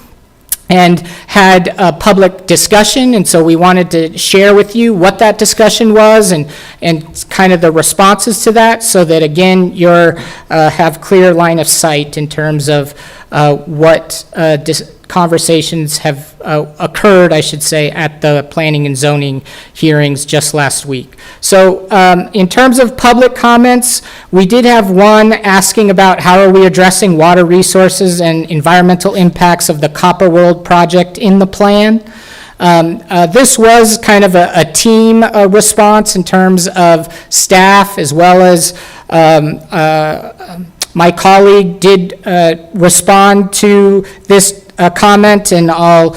and had a public discussion, and so we wanted to share with you what that discussion was and kind of the responses to that, so that, again, you're have clear line of sight in terms of what conversations have occurred, I should say, at the Planning and Zoning hearings just last week. So in terms of public comments, we did have one asking about how are we addressing water resources and environmental impacts of the Copper World project in the plan. This was kind of a team response in terms of staff, as well as my colleague did respond to this comment, and I'll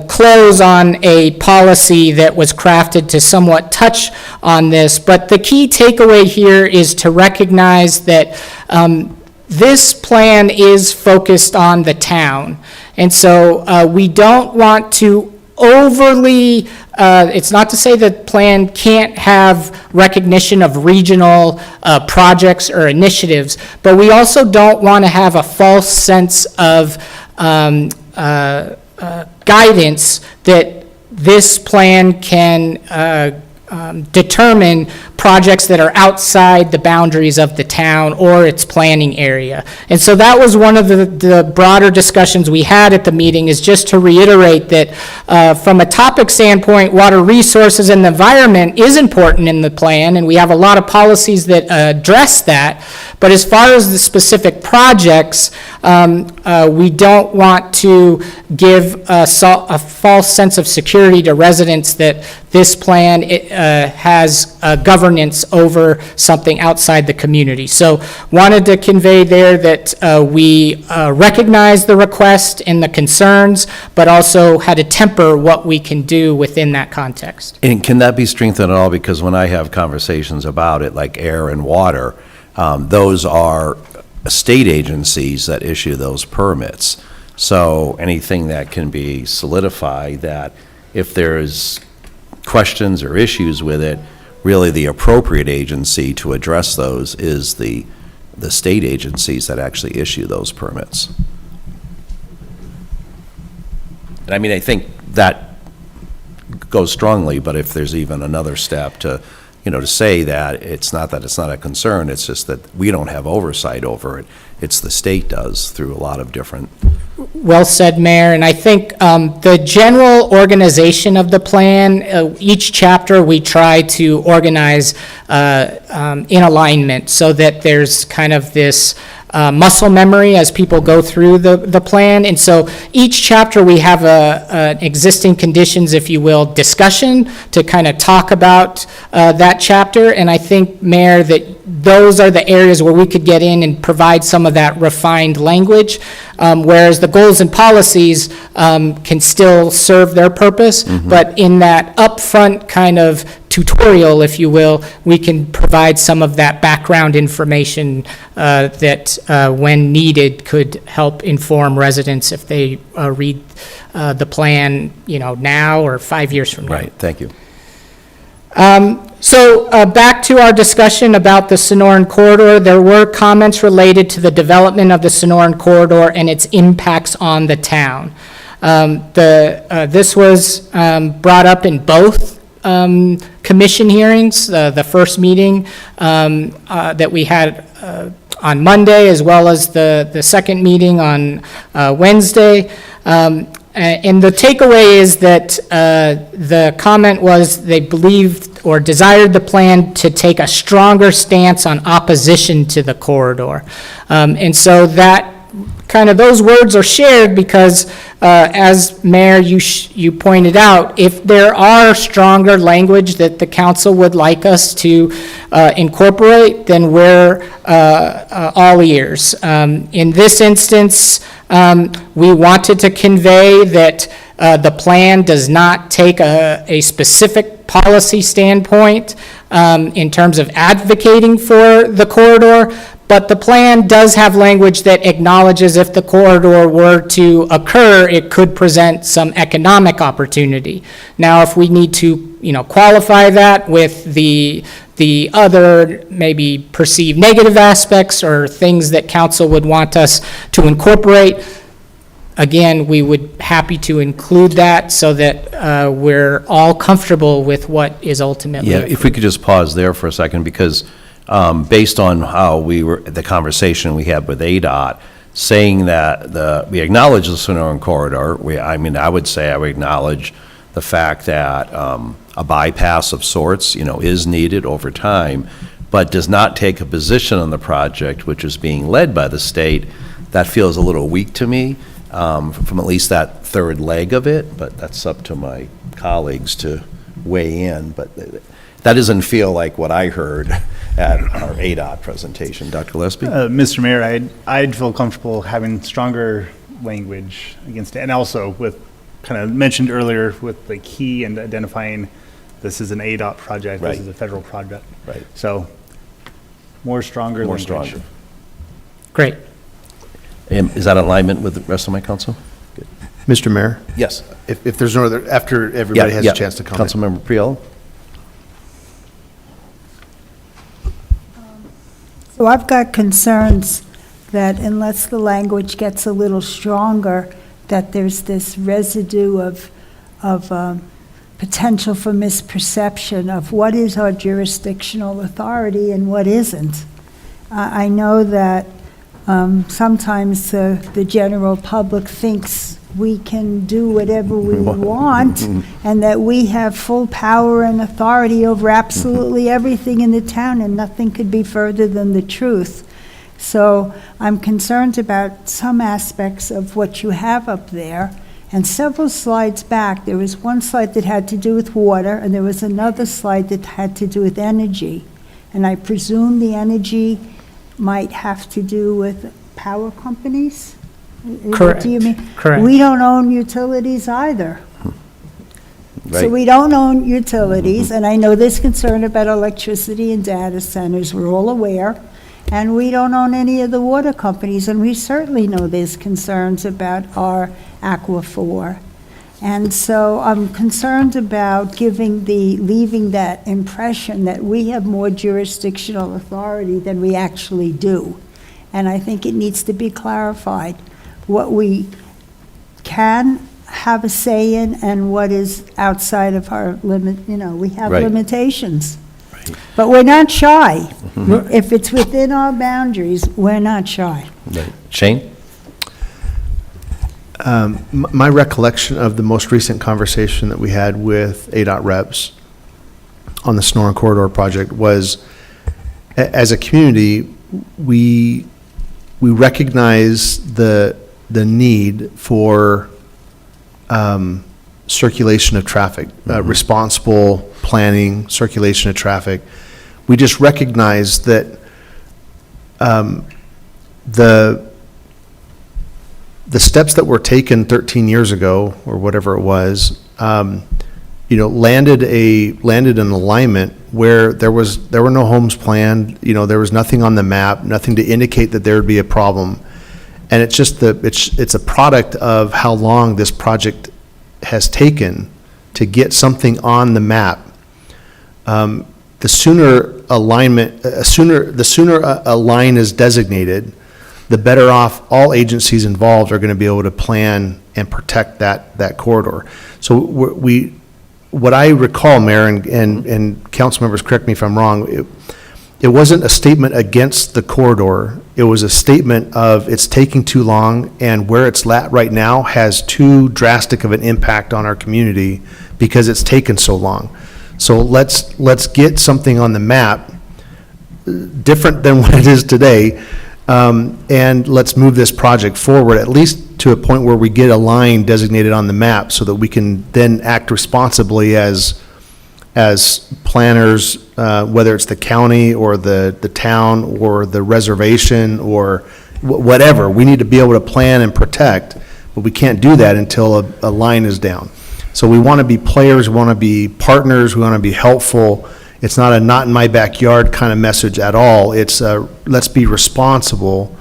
close on a policy that was crafted to somewhat touch on this. But the key takeaway here is to recognize that this plan is focused on the town. And so we don't want to overly, it's not to say that plan can't have recognition of regional projects or initiatives, but we also don't want to have a false sense of guidance that this plan can determine projects that are outside the boundaries of the town or its planning area. And so that was one of the broader discussions we had at the meeting, is just to reiterate that from a topic standpoint, water resources and the environment is important in the plan, and we have a lot of policies that address that. But as far as the specific projects, we don't want to give a false sense of security to residents that this plan has governance over something outside the community. So wanted to convey there that we recognize the request and the concerns, but also had to temper what we can do within that context. And can that be strengthened at all? Because when I have conversations about it, like air and water, those are state agencies that issue those permits. So anything that can be solidified, that if there's questions or issues with it, really the appropriate agency to address those is the state agencies that actually issue those permits. And I mean, I think that goes strongly, but if there's even another step to, to say that it's not a concern, it's just that we don't have oversight over it. It's the state does through a lot of different. Well said, Mayor. And I think the general organization of the plan, each chapter we try to organize in alignment so that there's kind of this muscle memory as people go through the plan. And so each chapter we have an existing conditions, if you will, discussion to kind of talk about that chapter. And I think, Mayor, that those are the areas where we could get in and provide some of that refined language, whereas the goals and policies can still serve their purpose. But in that upfront kind of tutorial, if you will, we can provide some of that background information that, when needed, could help inform residents if they read the plan, now or 5 years from now. Right, thank you. So back to our discussion about the Sonoran Corridor, there were comments related to the development of the Sonoran Corridor and its impacts on the town. This was brought up in both commission hearings, the first meeting that we had on Monday, as well as the second meeting on Wednesday. And the takeaway is that the comment was they believed or desired the plan to take a stronger stance on opposition to the corridor. And so that kind of those words are shared because, as Mayor, you pointed out, if there are stronger language that the council would like us to incorporate, then we're all ears. In this instance, we wanted to convey that the plan does not take a specific policy standpoint in terms of advocating for the corridor, but the plan does have language that acknowledges if the corridor were to occur, it could present some economic opportunity. Now, if we need to, qualify that with the other maybe perceived negative aspects or things that council would want us to incorporate, again, we would happy to include that so that we're all comfortable with what is ultimately. Yeah, if we could just pause there for a second, because based on how the conversation we had with ADOT, saying that we acknowledge the Sonoran Corridor, I would say I would acknowledge the fact that a bypass of sorts, is needed over time, but does not take a position on the project, which is being led by the state. That feels a little weak to me, from at least that third leg of it, but that's up to my colleagues to weigh in. But that doesn't feel like what I heard at our ADOT presentation. Dr. Gillespie? Mr. Mayor, I'd feel comfortable having stronger language against it, and also with kind of mentioned earlier with the key and identifying this is an ADOT project, Right. This is a federal project. Right. So more stronger More language. stronger. Great. Is that in alignment with the rest of my council? Mr. Mayor, Yes. if there's no other, after everybody has a chance to comment. Councilmember Priolo? So I've got concerns that unless the language gets a little stronger, that there's this residue of potential for misperception of what is our jurisdictional authority and what isn't. I know that sometimes the general public thinks we can do whatever we want and that we have full power and authority over absolutely everything in the town, and nothing could be further than the truth. So I'm concerned about some aspects of what you have up there. And several slides back, there was one slide that had to do with water, and there was another slide that had to do with energy. And I presume the energy might have to do with power companies? Correct. Do you mean? Correct. We don't own utilities either. So Right. we don't own utilities, and I know there's concern about electricity and data centers, we're all aware. And we don't own any of the water companies, and we certainly know there's concerns about our aquifer. And so I'm concerned about leaving that impression that we have more jurisdictional authority than we actually do. And I think it needs to be clarified what we can have a say in and what is outside of our limit, we have Right. limitations. But we're not shy. If it's within our boundaries, we're not shy. Right. Shane? My recollection of the most recent conversation that we had with ADOT reps on the Sonoran Corridor project was, as a community, we recognize the need for circulation of traffic, responsible planning, circulation of traffic. We just recognize that the steps that were taken 13 years ago, or whatever it was, landed an alignment where there were no homes planned, there was nothing on the map, nothing to indicate that there would be a problem. And it's just it's a product of how long this project has taken to get something on the map. The sooner a line is designated, the better off all agencies involved are going to be able to plan and protect that corridor. So we're what I recall, Mayor, and council members, correct me if I'm wrong, it wasn't a statement against the corridor. It was a statement of it's taking too long, and where it's at right now has too drastic of an impact on our community because it's taken so long. So let's get something on the map different than what it is today, and let's move this project forward, at least to a point where we get a line designated on the map so that we can then act responsibly as planners, whether it's the county or the town or the reservation or whatever. We need to be able to plan and protect, but we can't do that until a line is down. So we want to be players, we want to be partners, we want to be helpful. It's not a not in my backyard kind of message at all. It's let's be responsible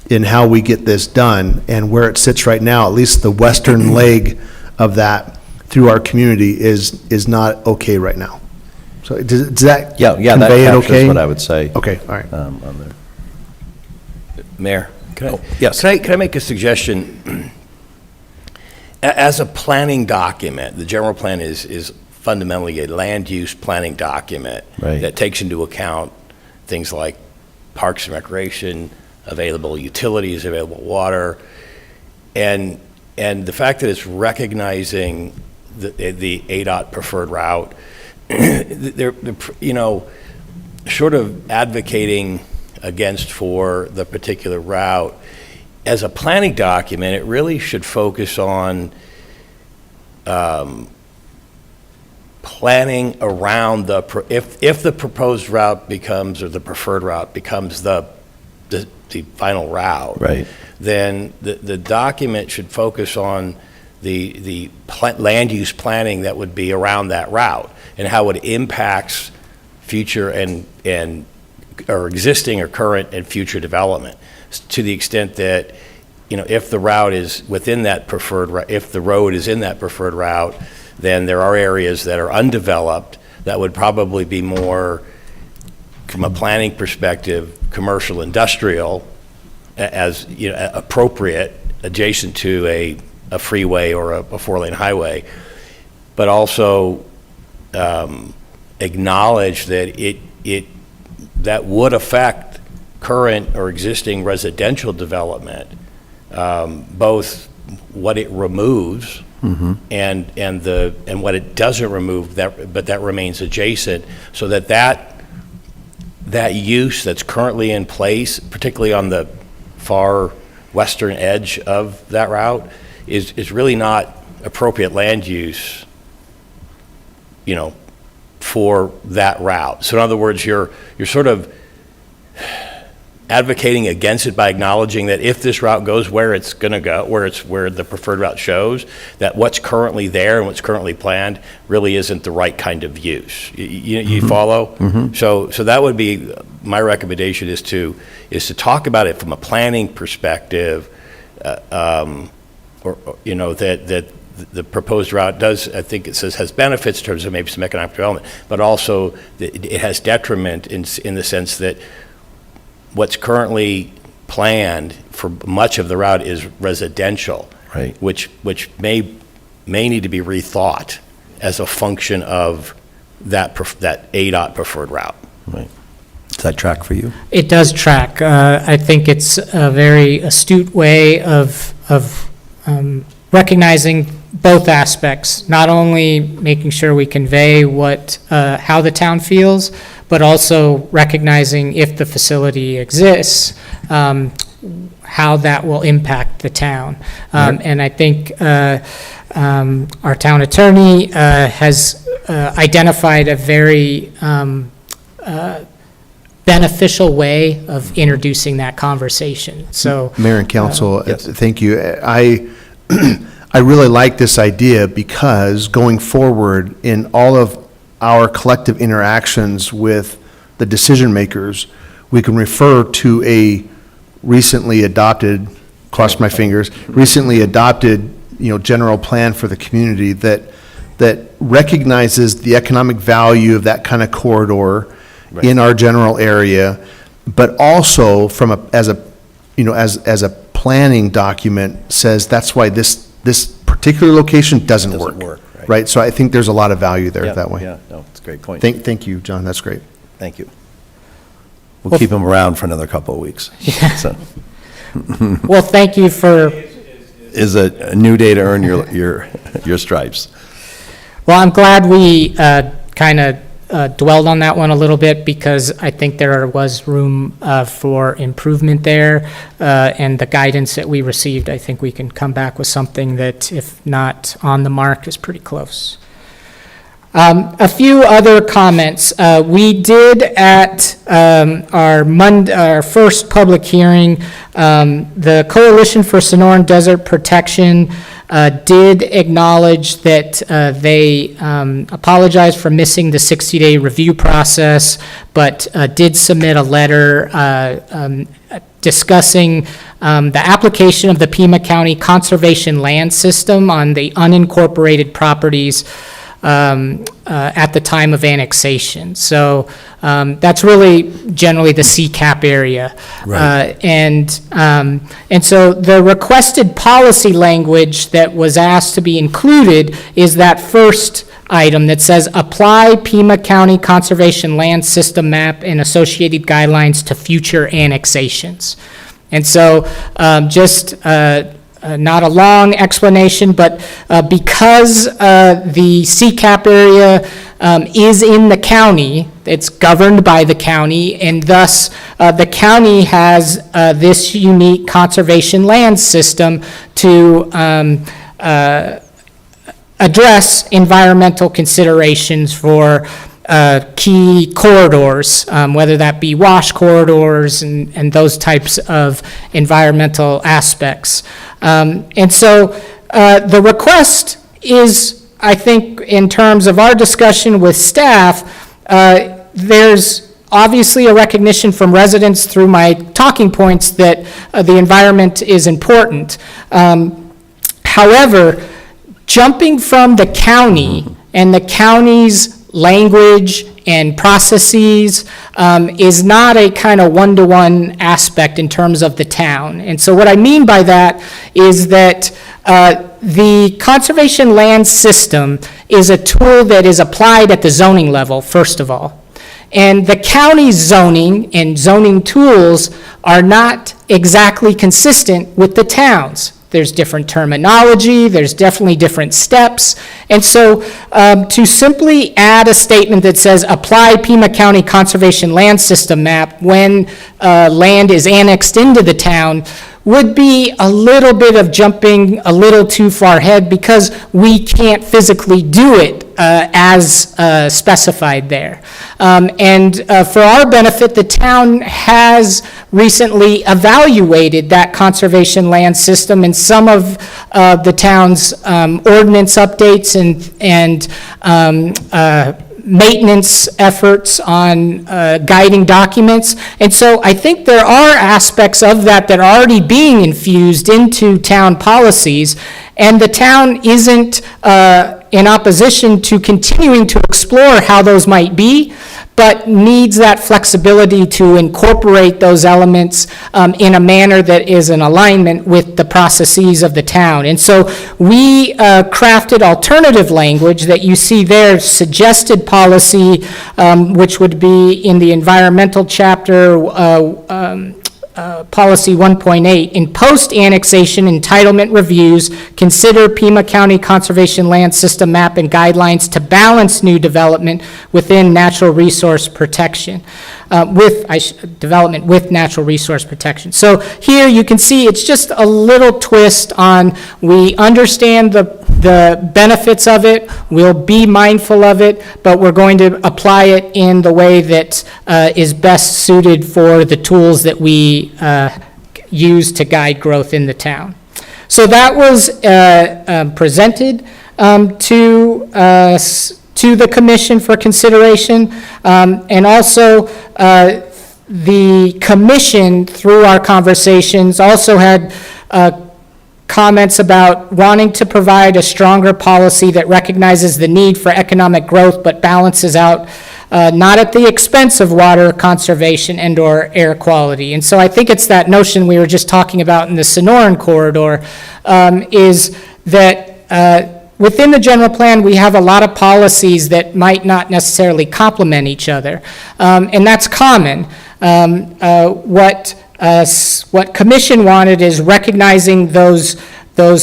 in how we get this done, and where it sits right now, at least the western leg of that through our community is not okay right now. So does that Yeah, that convey it captures okay? what I would say. Okay, all right. On there. Mayor, Yes. can I make a suggestion? As a planning document, the general plan is fundamentally a land use planning document Right. that takes into account things like parks and recreation, available utilities, available water, and the fact that it's recognizing the ADOT preferred route, they're short of advocating against for the particular route. As a planning document, it really should focus on planning around if the proposed route becomes, or the preferred route becomes the final route. Right. Then the document should focus on the land use planning that would be around that route and how it impacts future or existing or current and future development, to the extent that, if the route is within that preferred, if the road is in that preferred route, then there are areas that are undeveloped that would probably be more, from a planning perspective, commercial, industrial, as appropriate, adjacent to a freeway or a four-lane highway, but also acknowledge that that would affect current or existing residential development, both what it removes and what it doesn't remove, but that remains adjacent, so that use that's currently in place, particularly on the far western edge of that route, is really not appropriate land use, for that route. So in other words, you're sort of advocating against it by acknowledging that if this route goes where it's going to go, where the preferred route shows, that what's currently there and what's currently planned really isn't the right kind of use. You follow? So that would be my recommendation, is to talk about it from a planning perspective, that the proposed route does, I think it says, has benefits in terms of maybe some economic development, but also that it has detriment in the sense that what's currently planned for much of the route is residential, Right. which may need to be rethought as a function of that ADOT preferred route. Right. Does that track for you? It does track. I think it's a very astute way of recognizing both aspects, not only making sure we convey how the town feels, but also recognizing if the facility exists, how that will impact the town. And I think our town attorney has identified a very beneficial way of introducing that conversation. So, Mayor and council, Yes. thank you. I really like this idea because going forward in all of our collective interactions with the decision makers, we can refer to a recently adopted, cross my fingers, recently adopted, general plan for the community that recognizes the economic value of that kind of corridor in our general area, but also as a planning document says that's why this particular location doesn't work. right? So I think there's a lot of value there Yeah, that way. Yeah, no, it's a great point. Thank you, John, that's great. Thank you. We'll keep him around for another couple of weeks. So, Well, thank you for, is a new day to earn your stripes. well, I'm glad we kind of dwelled on that one a little bit, because I think there was room for improvement there, and the guidance that we received, I think we can come back with something that, if not on the mark, is pretty close. A few other comments. We did at our first public hearing, the Coalition for Sonoran Desert Protection did acknowledge that they apologized for missing the 60-day review process, but did submit a letter discussing the application of the Pima County Conservation Land System on the unincorporated properties at the time of annexation. So that's really generally the CCAP area. Right. And so the requested policy language that was asked to be included is that first item that says, apply Pima County Conservation Land System map and associated guidelines to future annexations. And so not a long explanation, but because the CCAP area is in the county, it's governed by the county, and thus the county has this unique conservation land system to address environmental considerations for key corridors, whether that be wash corridors and those types of environmental aspects. And so the request is, I think, in terms of our discussion with staff, there's obviously a recognition from residents through my talking points that the environment is important. However, jumping from the county and the county's language and processes is not a kind of one-to-one aspect in terms of the town. And so what I mean by that is that the conservation land system is a tool that is applied at the zoning level, first of all. And the county's zoning and zoning tools are not exactly consistent with the town's. There's different terminology, there's definitely different steps. And so to simply add a statement that says, apply Pima County Conservation Land System map when land is annexed into the town, would be a little bit of jumping a little too far ahead, because we can't physically do it as specified there. And for our benefit, the town has recently evaluated that conservation land system, and some of the town's ordinance updates and maintenance efforts on guiding documents. And so I think there are aspects of that that are already being infused into town policies, and the town isn't in opposition to continuing to explore how those might be, but needs that flexibility to incorporate those elements in a manner that is in alignment with the processes of the town. And so we crafted alternative language that you see there, suggested policy, which would be in the environmental chapter, policy 1.8. In post-annexation entitlement reviews, consider Pima County Conservation Land System map and guidelines to balance new development within natural resource protection, development with natural resource protection. So here you can see it's just a little twist on, we understand the benefits of it, we'll be mindful of it, but we're going to apply it in the way that is best suited for the tools that we use to guide growth in the town. So that was presented to the commission for consideration, and also the commission, through our conversations, also had comments about wanting to provide a stronger policy that recognizes the need for economic growth but balances out not at the expense of water conservation and/or air quality. And so I think it's that notion we were just talking about in the Sonoran corridor, is that within the general plan, we have a lot of policies that might not necessarily complement each other, and that's common. What commission wanted is recognizing those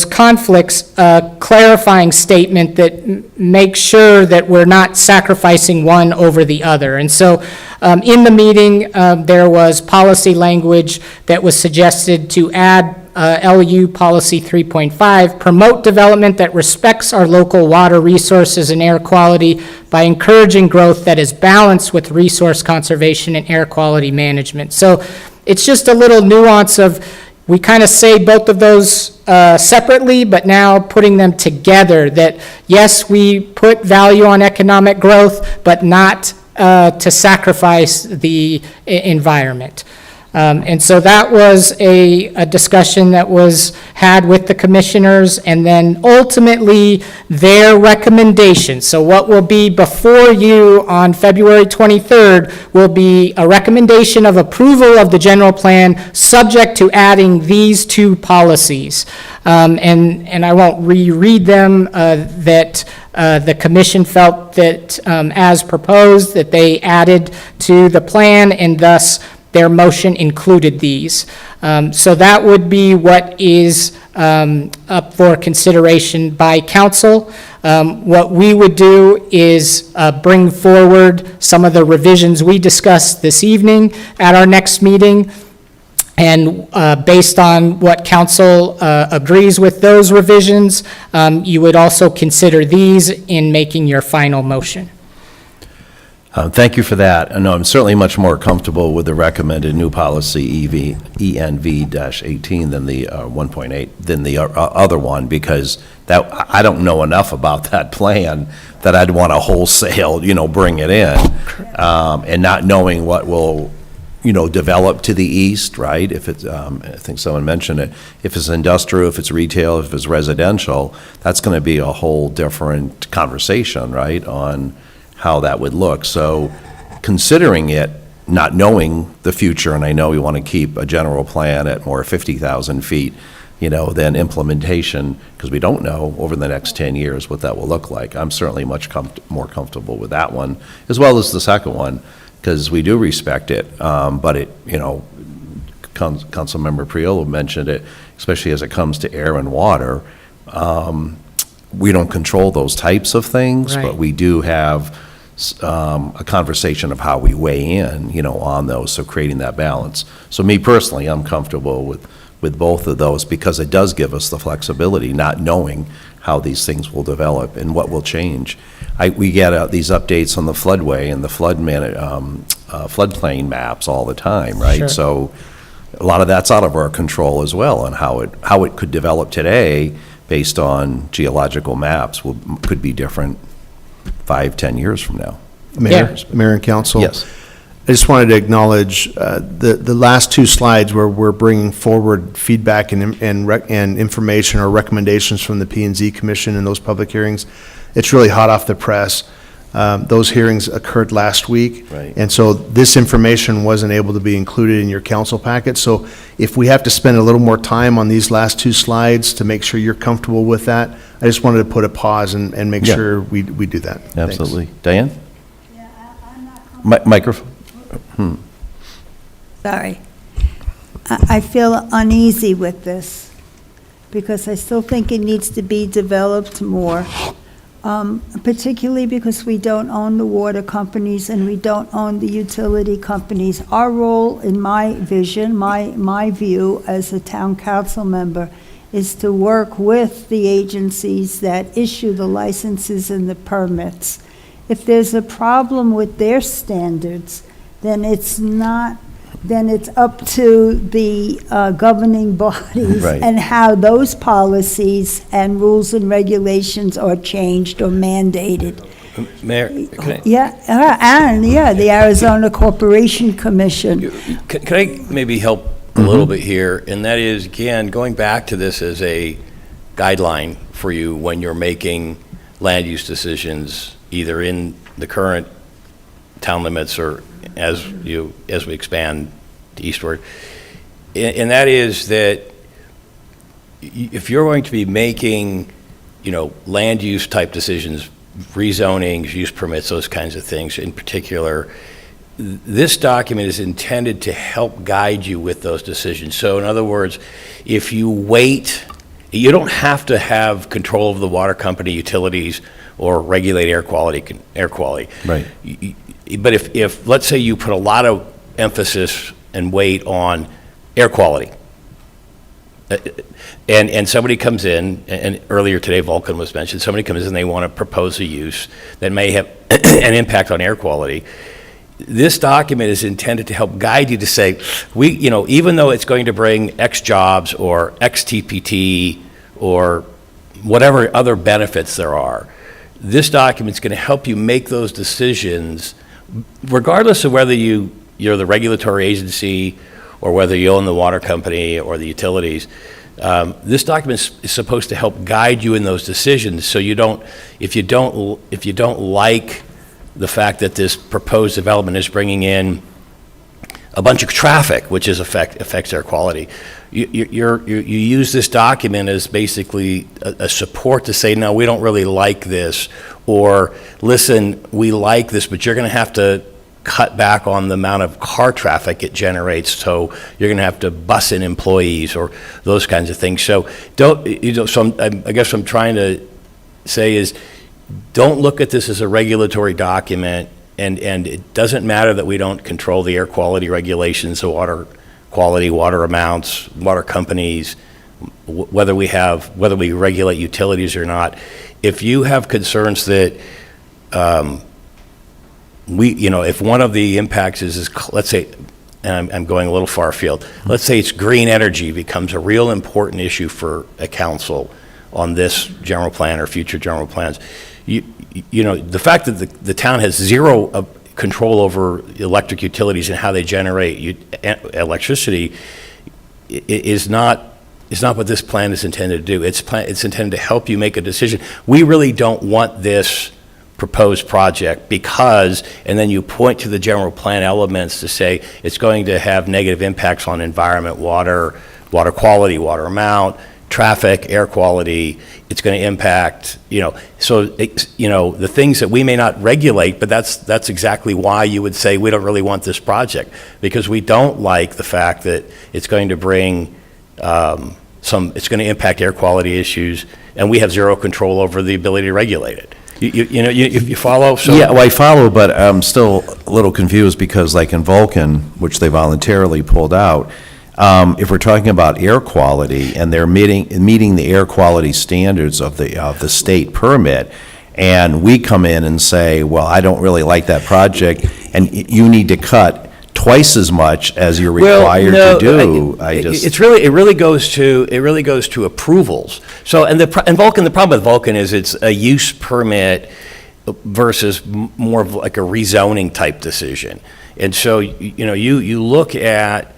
conflicts, clarifying statement that makes sure that we're not sacrificing one over the other. And so in the meeting, there was policy language that was suggested to add LU Policy 3.5, promote development that respects our local water resources and air quality by encouraging growth that is balanced with resource conservation and air quality management. So it's just a little nuance of, we kind of say both of those separately, but now putting them together, that yes, we put value on economic growth, but not to sacrifice the environment. And so that was a discussion that was had with the commissioners, and then ultimately their recommendation. So what will be before you on February 23rd will be a recommendation of approval of the general plan, subject to adding these two policies. And I won't reread them, that the commission felt that as proposed, that they added to the plan, and thus their motion included these. So that would be what is up for consideration by council. What we would do is bring forward some of the revisions we discussed this evening at our next meeting, and based on what council agrees with those revisions, you would also consider these in making your final motion. Thank you for that. I know I'm certainly much more comfortable with the recommended new policy ENV-18 than the 1.8, than the other one, because that, I don't know enough about that plan that I'd want to wholesale, bring it in, and not knowing what will, develop to the east, right? If it's, I think someone mentioned it, if it's industrial, if it's retail, if it's residential, that's going to be a whole different conversation, right, on how that would look. So considering it, not knowing the future, and I know we want to keep a general plan at more 50,000 feet, than implementation, because we don't know over the next 10 years what that will look like. I'm certainly much more comfortable with that one, as well as the second one, because we do respect it. But it, Councilmember Priolo mentioned it, especially as it comes to air and water. We don't control those types of things, Right. but we do have a conversation of how we weigh in, on those, so creating that balance. So me personally, I'm comfortable with both of those, because it does give us the flexibility, not knowing how these things will develop and what will change. We get these updates on the floodway and the floodplain maps all the time, right? Sure. So a lot of that's out of our control as well, and how it could develop today based on geological maps could be different 5-10 years from now. Mayor and council. Yes. I just wanted to acknowledge the last two slides where we're bringing forward feedback and information or recommendations from the P&Z Commission and those public hearings. It's really hot off the press. Those hearings occurred last week. Right. And so this information wasn't able to be included in your council packet. So if we have to spend a little more time on these last two slides to make sure you're comfortable with that, I just wanted to put a pause and make Yeah. sure we do that. Thanks. Absolutely. Diane? Yeah, I'm not. Microphone? Sorry. I feel uneasy with this because I still think it needs to be developed more, particularly because we don't own the water companies and we don't own the utility companies. Our role, in my vision, my view as a town council member, is to work with the agencies that issue the licenses and the permits. If there's a problem with their standards, then it's up to the governing bodies Right. and how those policies and rules and regulations are changed or mandated. Mayor, can The Arizona Corporation Commission. I maybe help a little bit here? And that is, again, going back to this as a guideline for you when you're making land use decisions, either in the current town limits or as we expand eastward. And that is that if you're going to be making, land use type decisions, rezonings, use permits, those kinds of things in particular. This document is intended to help guide you with those decisions. So in other words, if you wait, you don't have to have control of the water company, utilities, or regulate air quality. Right. But if let's say you put a lot of emphasis and weight on air quality, and somebody comes in, and earlier today Vulcan was mentioned, somebody comes in and they want to propose a use that may have an impact on air quality. This document is intended to help guide you to say, even though it's going to bring X jobs or X TPT or whatever other benefits there are, this document is going to help you make those decisions, regardless of whether you're the regulatory agency or whether you own the water company or the utilities. This document is supposed to help guide you in those decisions, so if you don't like the fact that this proposed development is bringing in a bunch of traffic, which affects air quality, you use this document as basically a support to say, no, we don't really like this, or listen, we like this, but you're going to have to cut back on the amount of car traffic it generates, so you're going to have to bus in employees or those kinds of things. So I guess what I'm trying to say is, don't look at this as a regulatory document, and it doesn't matter that we don't control the air quality regulations, the water quality, water amounts, water companies, whether we regulate utilities or not. If you have concerns that if one of the impacts is let's say, and I'm going a little far afield, let's say it's green energy becomes a real important issue for a council on this general plan or future general plans. The fact that the town has zero control over electric utilities and how they generate electricity is not what this plan is intended to do. It's intended to help you make a decision. We really don't want this proposed project because, and then you point to the general plan elements to say it's going to have negative impacts on environment, water quality, water amount, traffic, air quality. It's going to impact, the things that we may not regulate, but that's exactly why you would say we don't really want this project, because we don't like the fact that it's going to bring it's going to impact air quality issues, and we have zero control over the ability to regulate it. You follow? So Yeah, well, I follow, but I'm still a little confused because like in Vulcan, which they voluntarily pulled out, if we're talking about air quality and they're meeting the air quality standards of the state permit, and we come in and say, well, I don't really like that project, and you need to cut twice as much as you're required to do. It really goes to approvals. So, and Vulcan, the problem with Vulcan is it's a use permit versus more of like a rezoning type decision. And so, you look at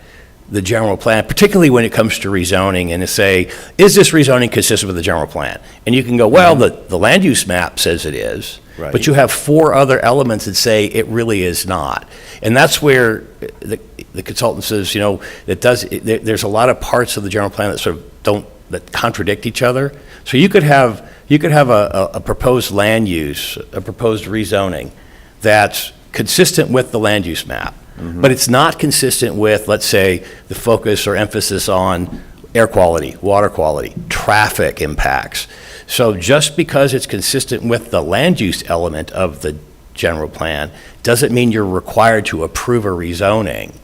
the general plan, particularly when it comes to rezoning, and to say, is this rezoning consistent with the general plan? And you can go, well, the land use map says it is, Right. but you have 4 other elements that say it really is not. And that's where the consultant says, there's a lot of parts of the general plan that that contradict each other. So you could have a proposed land use, a proposed rezoning that's consistent with the land use map, but it's not consistent with, let's say, the focus or emphasis on air quality, water quality, traffic impacts. So just because it's consistent with the land use element of the general plan doesn't mean you're required to approve a rezoning,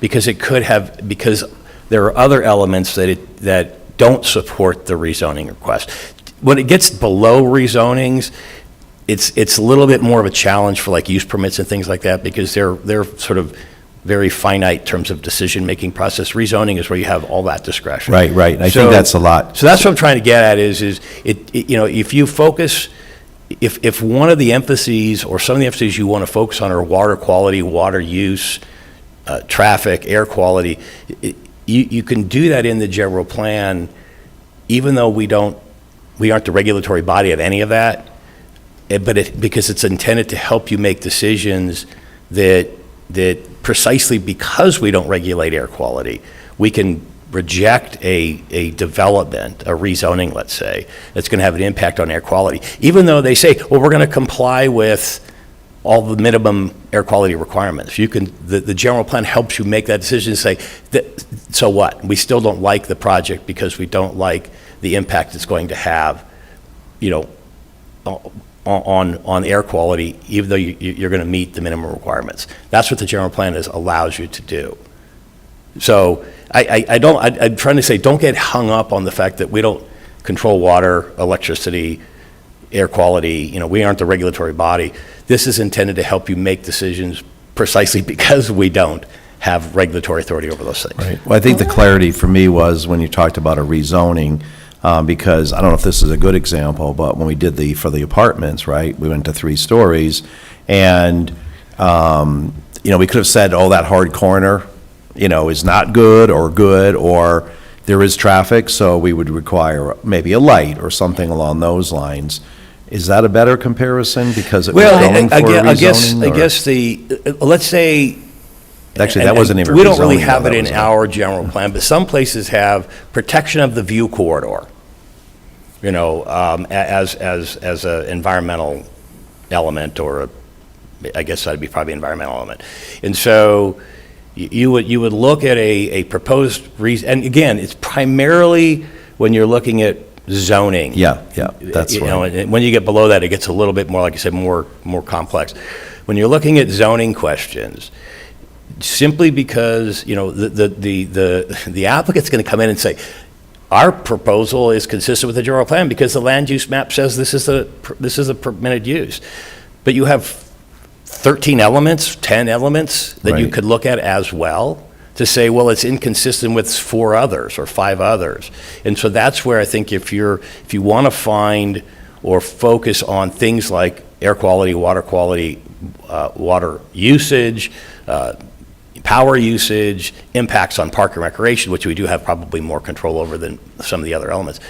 because because there are other elements that don't support the rezoning request. When it gets below rezonings, it's a little bit more of a challenge for like use permits and things like that, because they're sort of very finite terms of decision-making process. Rezoning is where you have all that discretion. Right. I think that's a lot. So that's what I'm trying to get at is if you focus, if one of the emphases or some of the emphases you want to focus on are water quality, water use, traffic, air quality, you can do that in the general plan, even though we aren't the regulatory body of any of that, because it's intended to help you make decisions that precisely because we don't regulate air quality, we can reject a development, a rezoning, let's say, that's going to have an impact on air quality, even though they say, well, we're going to comply with all the minimum air quality requirements. You can, the general plan helps you make that decision and say, so what? We still don't like the project because we don't like the impact it's going to have, on air quality, even though you're going to meet the minimum requirements. That's what the general plan allows you to do. So I'm trying to say, don't get hung up on the fact that we don't control water, electricity, air quality. We aren't the regulatory body. This is intended to help you make decisions precisely because we don't have regulatory authority over those things. Right. Well, I think the clarity for me was when you talked about a rezoning, because I don't know if this is a good example, but when we did for the apartments, right, we went to 3 stories, and, we could have said, oh, that hard corner, is not good, or there is traffic, so we would require maybe a light or something along those lines. Is that a better comparison because it was going for a rezoning? I guess let's say. Actually, that wasn't even. We don't really have it in our general plan, but some places have protection of the view corridor. As an environmental element, or I guess that'd be probably an environmental element, and so you would look at a proposed and again, it's primarily when you're looking at zoning. Yeah, that's right. And when you get below that, it gets a little bit more, like you said, more complex. When you're looking at zoning questions, simply because the applicant's going to come in and say, our proposal is consistent with the general plan because the land use map says this is a permitted use, but you have 13 elements, 10 elements that you could look at as well to say, well, it's inconsistent with 4 others or 5 others. And so that's where I think if you want to find or focus on things like air quality, water usage, power usage, impacts on park and recreation, which we do have probably more control over than some of the other elements,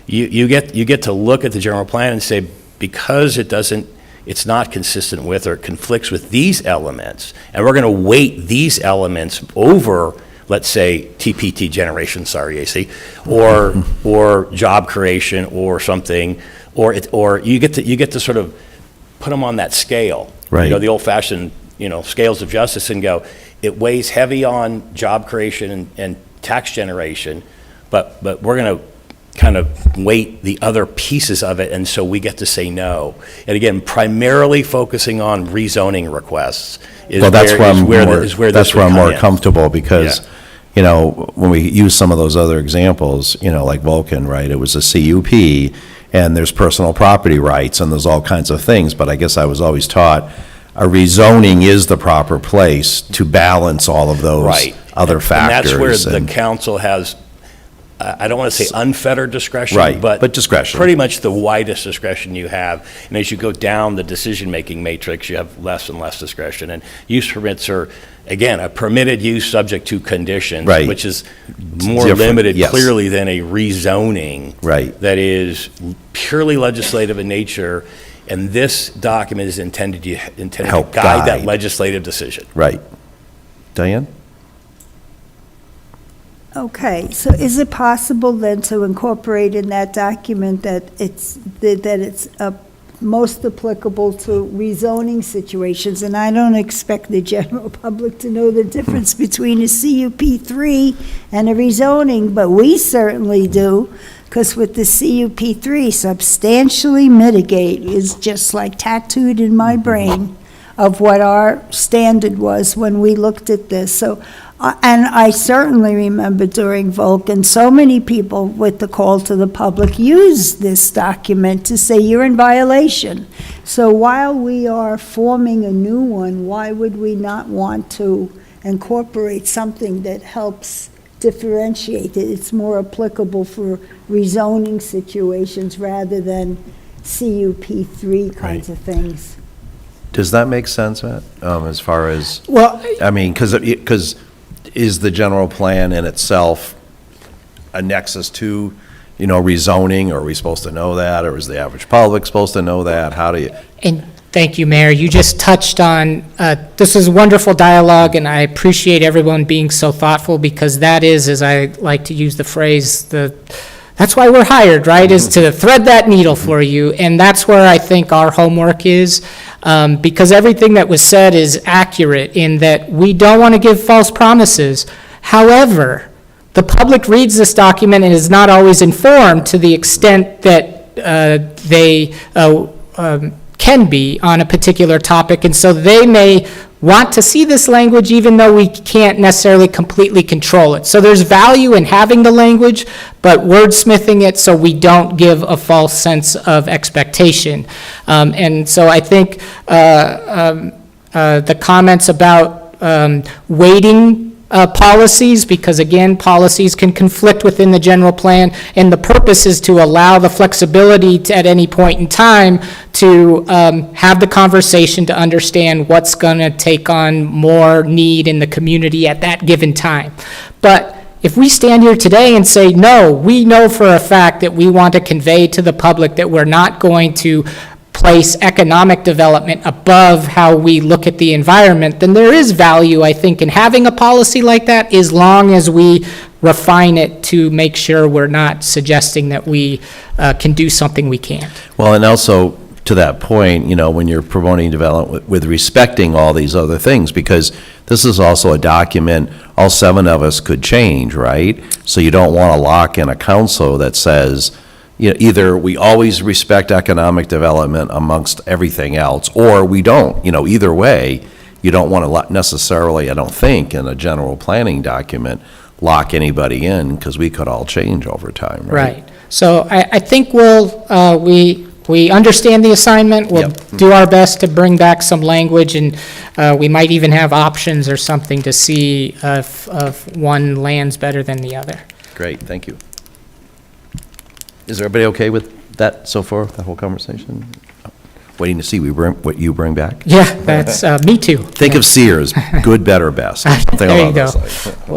you get to look at the general plan and say, because it's not consistent with or it conflicts with these elements, and we're going to weight these elements over, let's say, TPT generation, AC, or job creation or something, or you get to sort of put them on that scale, right? The old-fashioned, scales of justice, and go, it weighs heavy on job creation and tax generation, but we're going to kind of weight the other pieces of it, and so we get to say no. And again, primarily focusing on rezoning requests is where I'm more comfortable because, when we use some of those other examples, like Vulcan, right, it was a CUP, and there's personal property rights, and there's all kinds of things, but I guess I was always taught a rezoning is the proper place to balance all of those other factors. And that's where the council has, I don't want to say unfettered discretion, but discretion. Pretty much the widest discretion you have. And as you go down the decision-making matrix, you have less and less discretion. And use permits are, again, a permitted use subject to conditions, which is more limited clearly than a rezoning that is purely legislative in nature. And this document is intended to guide that legislative decision. Right. Diane? Okay, so is it possible then to incorporate in that document that it's most applicable to rezoning situations? And I don't expect the general public to know the difference between a CUP3 and a rezoning, but we certainly do, because with the CUP3, substantially mitigate is just like tattooed in my brain of what our standard was when we looked at this. So. And I certainly remember during Vulcan, so many people with the call to the public used this document to say you're in violation. So while we are forming a new one, why would we not want to incorporate something that helps differentiate it? It's more applicable for rezoning situations rather than CUP3 kinds of things. Does that make sense, Matt, as far as, well, I mean, because is the general plan in itself a nexus to, rezoning? Or are we supposed to know that? Or is the average public supposed to know that? How do you? And Thank you, Mayor. You just touched on, this is wonderful dialogue, and I appreciate everyone being so thoughtful, because that is, as I like to use the phrase, that's why we're hired, right, is to thread that needle for you, and that's where I think our homework is, because everything that was said is accurate in that we don't want to give false promises. However, the public reads this document and is not always informed to the extent that they can be on a particular topic, and so they may want to see this language even though we can't necessarily completely control it. So there's value in having the language, but wordsmithing it so we don't give a false sense of expectation. And so I think the comments about weighting policies, because again, policies can conflict within the general plan, and the purpose is to allow the flexibility at any point in time to have the conversation to understand what's going to take on more need in the community at that given time. But if we stand here today and say, no, we know for a fact that we want to convey to the public that we're not going to place economic development above how we look at the environment, then there is value, I think, in having a policy like that, as long as we refine it to make sure we're not suggesting that we can do something we can't. Well, and also, to that point, when you're promoting development with respecting all these other things, because this is also a document all 7 of us could change, right? So you don't want to lock in a council that says, either we always respect economic development amongst everything else, or we don't. Either way, you don't want to necessarily, I don't think, in a general planning document, lock anybody in, because we could all change over time, right? Right. So I think we understand the assignment. We'll do our best to bring back some language, and we might even have options or something to see if one lands better than the other. Great, thank you. Is everybody okay with that so far, the whole conversation? Waiting to see what you bring back? Yeah, that's, me too. Think of Sears, good, better, best. Something There you along go. those lines.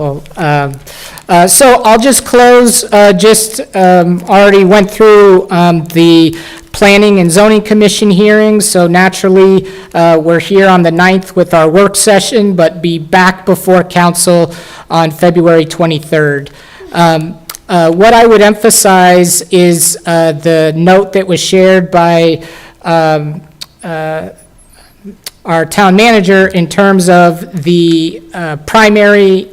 Well, so I'll just close, already went through the Planning and Zoning Commission hearings, so naturally, we're here on the 9th with our work session, but be back before council on February 23rd. What I would emphasize is the note that was shared by our town manager in terms of the primary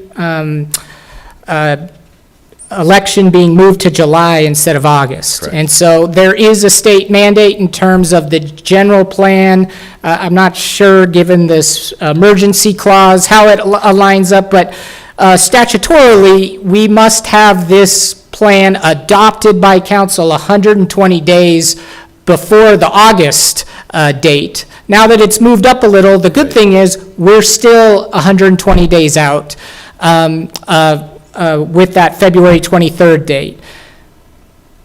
election being moved to July instead of August. Correct. And so there is a state mandate in terms of the general plan. I'm not sure, given this emergency clause, how it aligns up, but statutorily, we must have this plan adopted by council 120 days before the August date. Now that it's moved up a little, the good thing is we're still 120 days out with that February 23rd date.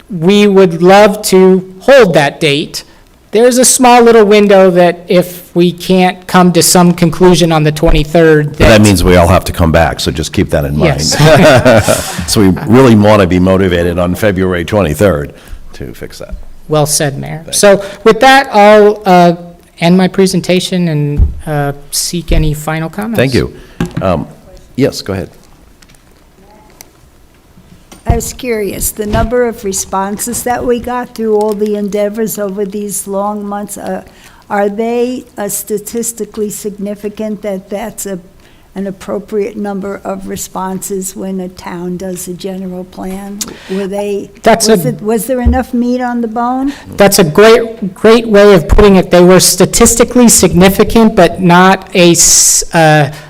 We would love to hold that date. There's a small little window that if we can't come to some conclusion on the 23rd, That means we all have to come back, so just keep that in mind. Yes. So we really want to be motivated on February 23rd to fix that. Well said, Mayor. So with that, I'll end my presentation and seek any final comments. Thank you. Yes, go ahead. I was curious, the number of responses that we got through all the endeavors over these long months, are they statistically significant that that's an appropriate number of responses when a town does a general plan? Was there enough meat on the bone? That's a great way of putting it. They were statistically significant, but not a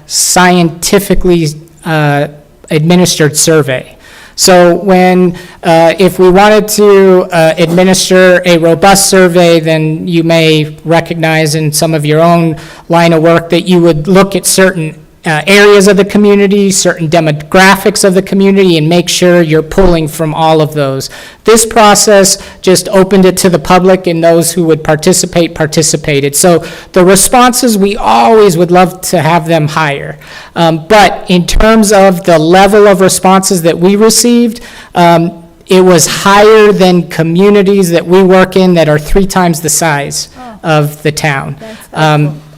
scientifically administered survey. So when, if we wanted to administer a robust survey, then you may recognize in some of your own line of work that you would look at certain areas of the community, certain demographics of the community, and make sure you're pulling from all of those. This process just opened it to the public, and those who would participate, participated. So the responses, we always would love to have them higher. But in terms of the level of responses that we received, it was higher than communities that we work in that are 3 times the size of the town.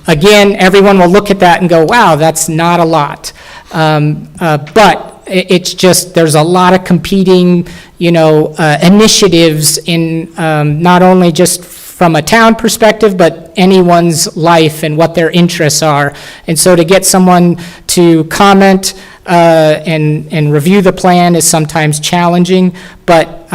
Again, everyone will look at that and go, wow, that's not a lot. But it's just, there's a lot of competing, initiatives in not only just from a town perspective, but anyone's life and what their interests are. And so to get someone to comment and review the plan is sometimes challenging, but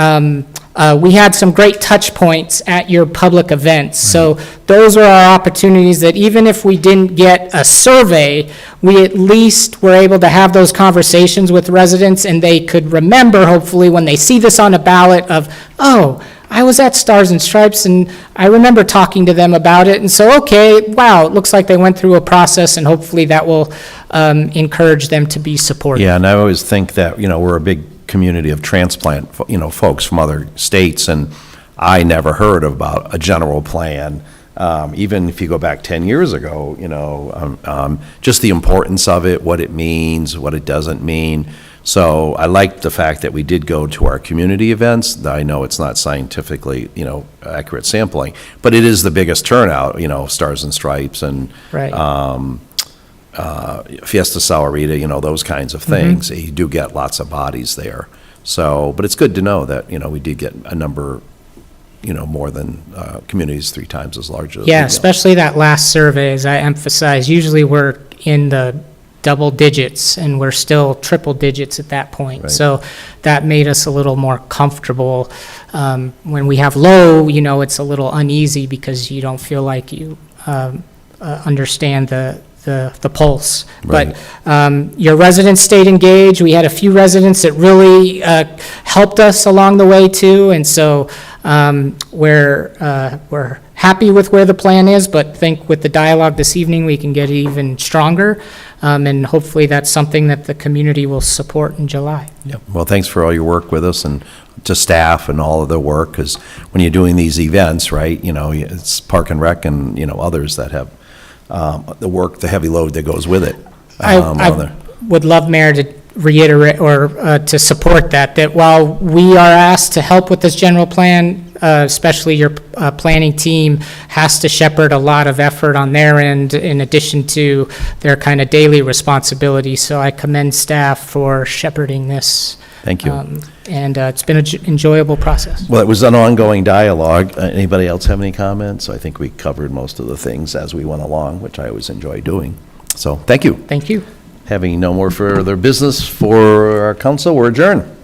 we had some great touch points at your public events. So those are our opportunities that even if we didn't get a survey, we at least were able to have those conversations with residents, and they could remember, hopefully, when they see this on a ballot of, oh, I was at Stars and Stripes, and I remember talking to them about it, and so, okay, wow, it looks like they went through a process, and hopefully that will encourage them to be supportive. Yeah, and I always think that, we're a big community of transplant, folks from other states, and I never heard about a general plan. Even if you go back 10 years ago, just the importance of it, what it means, what it doesn't mean. So I like the fact that we did go to our community events. I know it's not scientifically, accurate sampling, but it is the biggest turnout, Stars and Stripes and Right. Fiesta Saurita, those kinds of things. You do get lots of bodies there. So, but it's good to know that, we did get a number, more than communities 3 times as large as. Yeah, especially that last survey, as I emphasized, usually we're in the double digits, and we're still triple digits at that point. Right. So that made us a little more comfortable. When we have low, it's a little uneasy because you don't feel like you understand the pulse. Right. But your residents stayed engaged. We had a few residents that really helped us along the way too, and so we're happy with where the plan is, but think with the dialogue this evening, we can get even stronger, and hopefully that's something that the community will support in July. Yep. Well, thanks for all your work with us and to staff and all of the work, because when you're doing these events, right, it's Park and Rec and, others that have the work, the heavy load that goes with it. I would love, Mayor, to reiterate or to support that while we are asked to help with this general plan, especially your planning team has to shepherd a lot of effort on their end in addition to their kind of daily responsibility. So I commend staff for shepherding this. Thank you. And it's been an enjoyable process. Well, it was an ongoing dialogue. Anybody else have any comments? I think we covered most of the things as we went along, which I always enjoy doing. So, thank you. Thank you. Having no more further business for our council, we're adjourned.